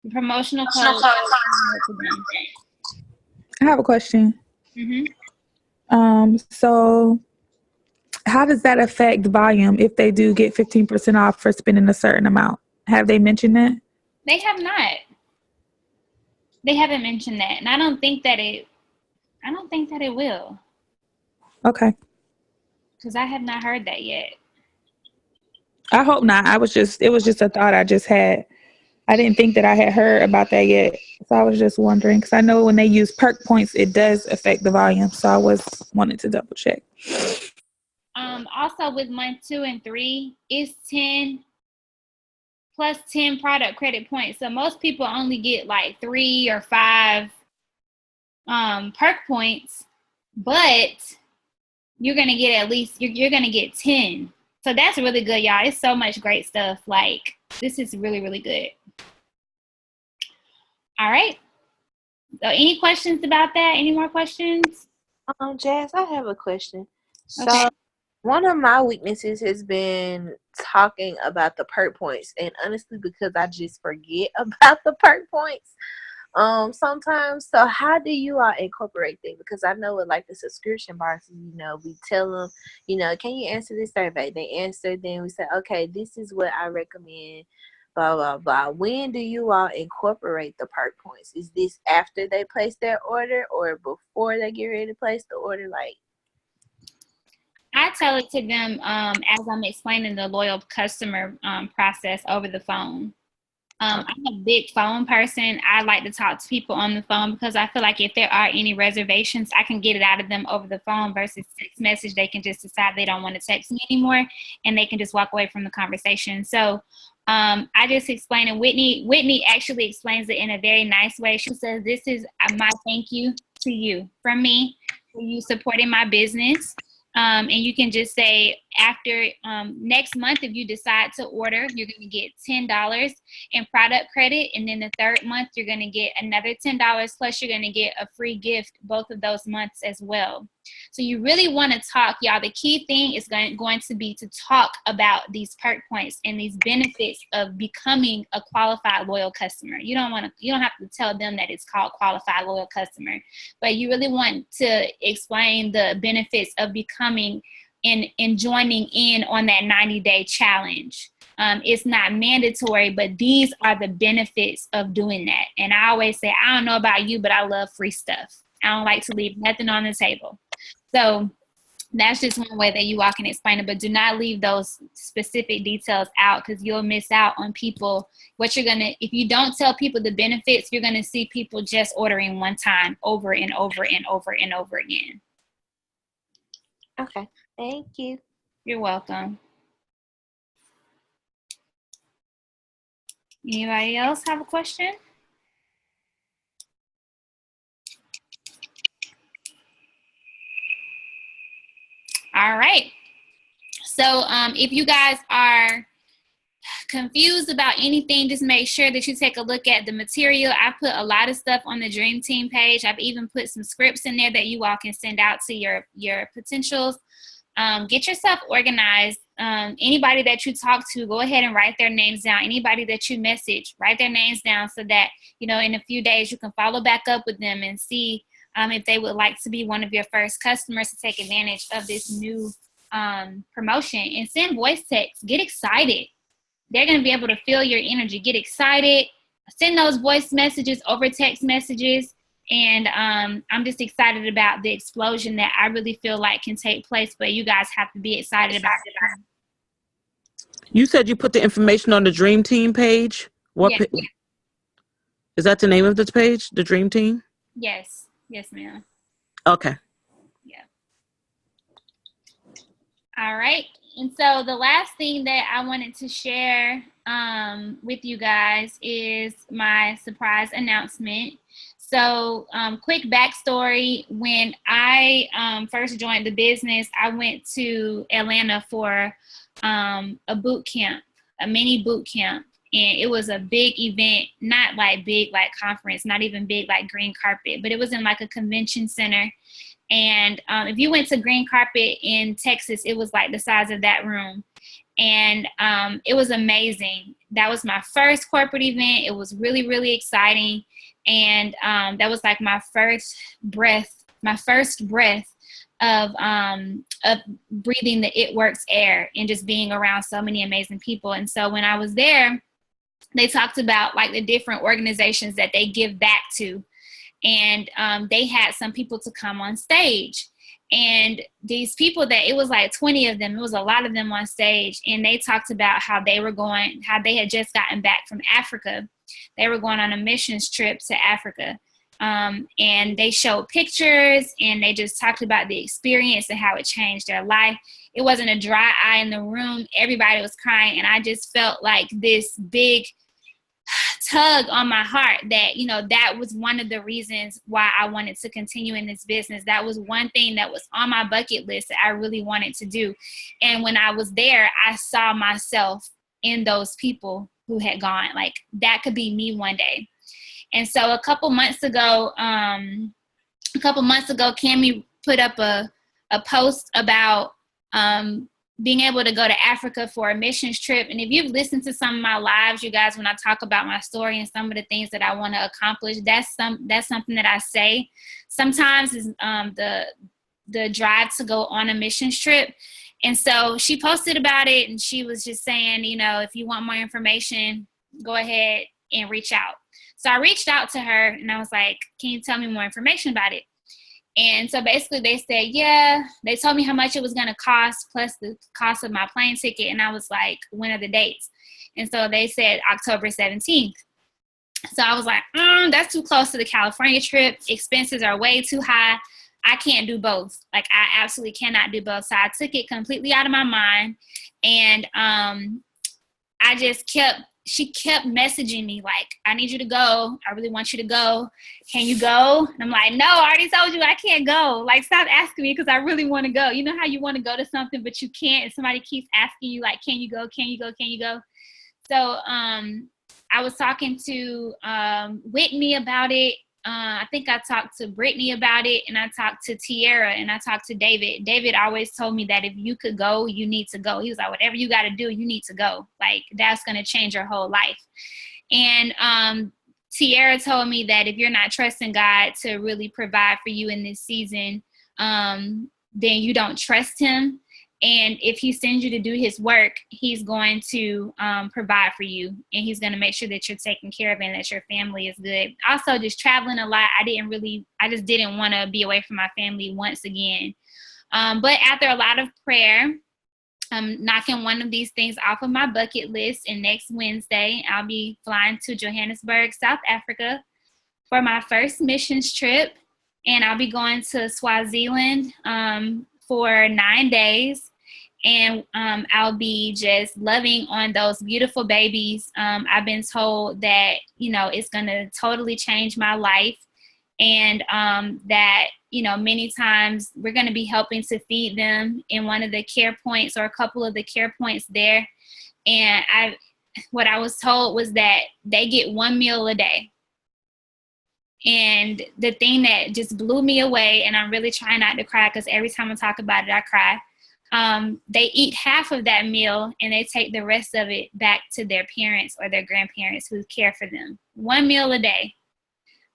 The promotional code. I have a question. Mm-hmm. So how does that affect volume if they do get 15% off for spending a certain amount? Have they mentioned that? They have not. They haven't mentioned that. And I don't think that it will. Okay. Because I have not heard that yet. I hope not. It was just a thought I just had. I didn't think that I had heard about that yet. So I was just wondering, because I know when they use perk points, it does affect the volume. So I was wanting to double check. Also with month 2 and 3, it's 10 plus 10 product credit points. So most people only get like 3 or 5 perk points, but you're gonna get at least you're gonna get 10. So that's really good, y'all. It's so much great stuff. Like, this is really, really good. All right. So any questions about that? Any more questions? Jazz, I have a question. So Okay. one of my weaknesses has been talking about the perk points, and honestly, because I just forget about the perk points sometimes. So how do you all incorporate them? Because I know with like the subscription boxes, you know, we tell them, you know, can you answer this survey? They answer, then we say, okay, this is what I recommend, blah blah blah. When do you all incorporate the perk points? Is this after they place their order or before they get ready to place the order? Like, I tell it to them as I'm explaining the loyal customer process over the phone. I'm a big phone person. I like to talk to people on the phone because I feel like if there are any reservations, I can get it out of them over the phone versus text message. They can just decide they don't want to text me anymore, and they can just walk away from the conversation. So I just explain it. Whitney actually explains it in a very nice way. She says, this is my thank you to you from me for you supporting my business. And you can just say after next month, if you decide to order, you're going to get $10 in product credit. And then the third month, you're going to get another $10, plus you're going to get a free gift both of those months as well. So you really want to talk, y'all. The key thing is going to be to talk about these perk points and these benefits of becoming a qualified loyal customer. You don't have to tell them that it's called qualified loyal customer, but you really want to explain the benefits of becoming and joining in on that 90-day challenge. It's not mandatory, but these are the benefits of doing that. And I always say, I don't know about you, but I love free stuff. I don't like to leave nothing on the table. So that's just one way that you all can explain it, but do not leave those specific details out, because you'll miss out on people. If you don't tell people the benefits, you're going to see people just ordering one time over and over and over and over again. okay, thank you. You're welcome. Anybody else have a question? All right. So if you guys are confused about anything, just make sure that you take a look at the material. I put a lot of stuff on the Dream Team page. I've even put some scripts in there that you all can send out to your potentials. Get yourself organized. Anybody that you talk to, go ahead and write their names down. Anybody that you message, write their names down so that, in a few days you can follow back up with them and see if they would like to be one of your first customers to take advantage of this new promotion. And send voice text. Get excited. They're going to be able to feel your energy. Get excited. Send those voice messages over text messages. And I'm just excited about the explosion that I really feel like can take place, but you guys have to be excited about it. You said you put the information on the Dream Team page. What is that the name of this page? The Dream Team? Yes. Yes, ma'am. Okay. Yeah. All right. And so the last thing that I wanted to share with you guys is my surprise announcement. So quick backstory, when I first joined the business, I went to Atlanta for a boot camp, a mini boot camp. And it was a big event, not like big like conference, not even big like green carpet, but it was in like a convention center. And if you went to green carpet in Texas, it was like the size of that room. And it was amazing. That was my first corporate event. It was really, really exciting. And that was like my first breath of breathing the It Works air and just being around so many amazing people. And so when I was there, they talked about like the different organizations that they give back to. And they had some people to come on stage. And these people that, it was like 20 of them, it was a lot of them on stage, and they talked about how they had just gotten back from Africa. They were going on a missions trip to Africa. And they showed pictures, and they just talked about the experience and how it changed their life. It wasn't a dry eye in the room. Everybody was crying, and I just felt like this big tug on my heart that, you know, that was one of the reasons why I wanted to continue in this business. That was one thing that was on my bucket list that I really wanted to do. And when I was there, I saw myself in those people who had gone. Like, that could be me one day. And so a couple months ago, Cammie put up a post about being able to go to Africa for a missions trip. And if you've listened to some of my lives, you guys, when I talk about my story and some of the things that I want to accomplish, that's something that I say. Sometimes is the drive to go on a missions trip. And so she posted about it, and she was just saying, you know, if you want more information, go ahead and reach out. So I reached out to her, and I was like, can you tell me more information about it? And so basically they said, yeah, they told me how much it was going to cost plus the cost of my plane ticket. And I was like, when are the dates? And so they said October 17th. So I was like, that's too close to the California trip. Expenses are way too high. I can't do both. Like, I absolutely cannot do both. So I took it completely out of my mind. And she kept messaging me like, I need you to go. I really want you to go. Can you go? And I'm like, no, I already told you I can't go. Like, stop asking me, because I really want to go. You know how you want to go to something, but you can't, and somebody keeps asking you like, can you go? Can you go? Can you go? So I was talking to Whitney about it. I think I talked to Brittany about it, and I talked to Tiara, and I talked to David. David always told me that if you could go, you need to go. He was like, whatever you got to do, you need to go. Like, that's going to change your whole life. And Tiara told me that if you're not trusting God to really provide for you in this season, then you don't trust him. And if he sends you to do his work, he's going to provide for you, and he's going to make sure that you're taken care of and that your family is good. Also, just traveling a lot, I just didn't want to be away from my family once again. But after a lot of prayer, I'm knocking one of these things off of my bucket list. And next Wednesday, I'll be flying to Johannesburg, South Africa for my first missions trip. And I'll be going to Swaziland for 9 days. And I'll be just loving on those beautiful babies. I've been told that, you know, it's going to totally change my life. And that, you know, many times we're going to be helping to feed them in one of the care points or a couple of the care points there. And what I was told was that they get 1 meal a day. And the thing that just blew me away, and I'm really trying not to cry because every time I talk about it, I cry. They eat half of that meal, and they take the rest of it back to their parents or their grandparents who care for them. 1 meal a day.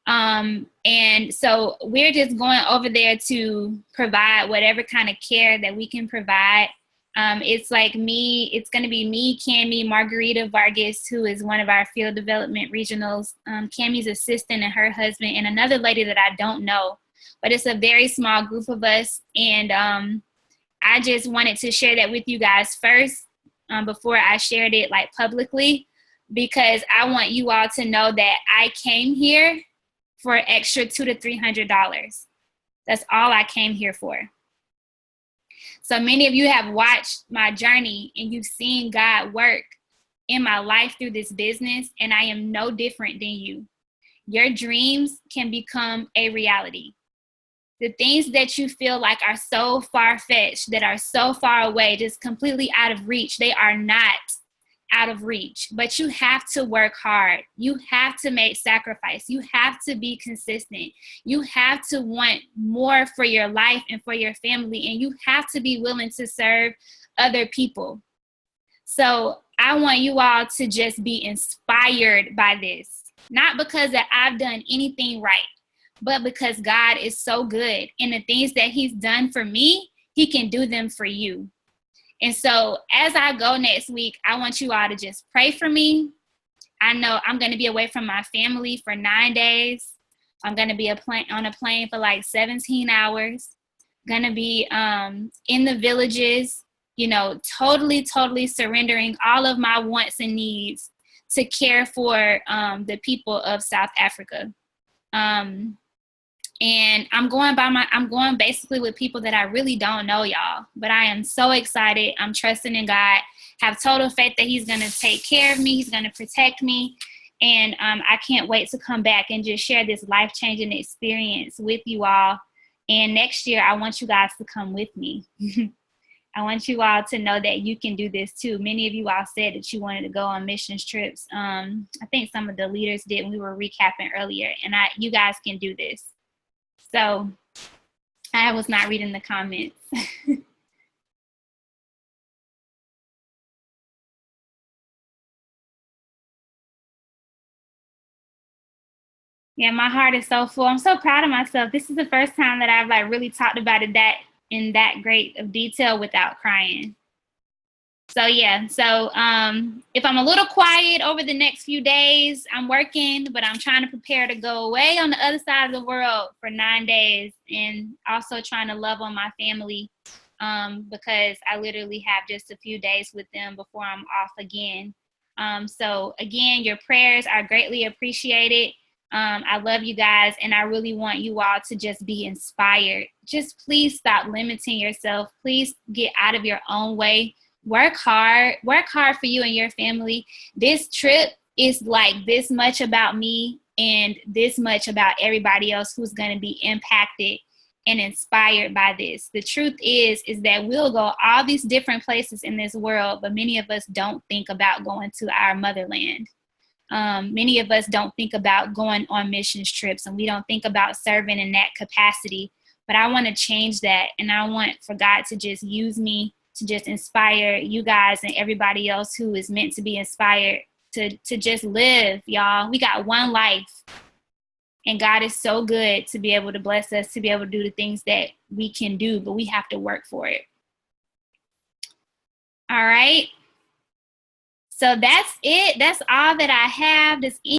And so we're just going over there to provide whatever kind of care that we can provide. It's going to be me, Cammie, Margarita Vargas, who is one of our field development regionals, Cammie's assistant and her husband, and another lady that I don't know, but it's a very small group of us. And I just wanted to share that with you guys first before I shared it like publicly, because I want you all to know that I came here for an extra $200 to $300. That's all I came here for. So many of you have watched my journey, and you've seen God work in my life through this business, and I am no different than you. Your dreams can become a reality. The things that you feel like are so far-fetched, that are so far away, just completely out of reach, they are not out of reach. But you have to work hard. You have to make sacrifice. You have to be consistent. You have to want more for your life and for your family, and you have to be willing to serve other people. So I want you all to just be inspired by this, not because that I've done anything right, but because God is so good, and the things that he's done for me, he can do them for you. And so as I go next week, I want you all to just pray for me. I know I'm going to be away from my family for 9 days. I'm going to be on a plane for like 17 hours. gonna be in the villages, you know, totally surrendering all of my wants and needs to care for the people of South Africa. And I'm going basically with people that I really don't know, y'all. But I am so excited. I'm trusting in God, have total faith that he's going to take care of me. He's going to protect me. And I can't wait to come back and just share this life-changing experience with you all. And next year, I want you guys to come with me. I want you all to know that you can do this too. Many of you all said that you wanted to go on missions trips. I think some of the leaders did when we were recapping earlier. And you guys can do this. So I was not reading the comments. Yeah, my heart is so full. I'm so proud of myself. This is the first time that I've like really talked about it in that great of detail without crying. So yeah, so if I'm a little quiet over the next few days, I'm working, but I'm trying to prepare to go away on the other side of the world for 9 days, and also trying to love on my family because I literally have just a few days with them before I'm off again. So again, your prayers are greatly appreciated. I love you guys, and I really want you all to just be inspired. Just please stop limiting yourself. Please get out of your own way. Work hard for you and your family. This trip is like this much about me and this much about everybody else who's going to be impacted and inspired by this. The truth is that we'll go all these different places in this world, but many of us don't think about going to our motherland. Many of us don't think about going on missions trips, and we don't think about serving in that capacity. But I want to change that, and I want for God to just use me to just inspire you guys and everybody else who is meant to be inspired to just live, y'all. We got one life, and God is so good to be able to bless us, to be able to do the things that we can do, but we have to work for it. All right. So that's it. That's all that I have. Does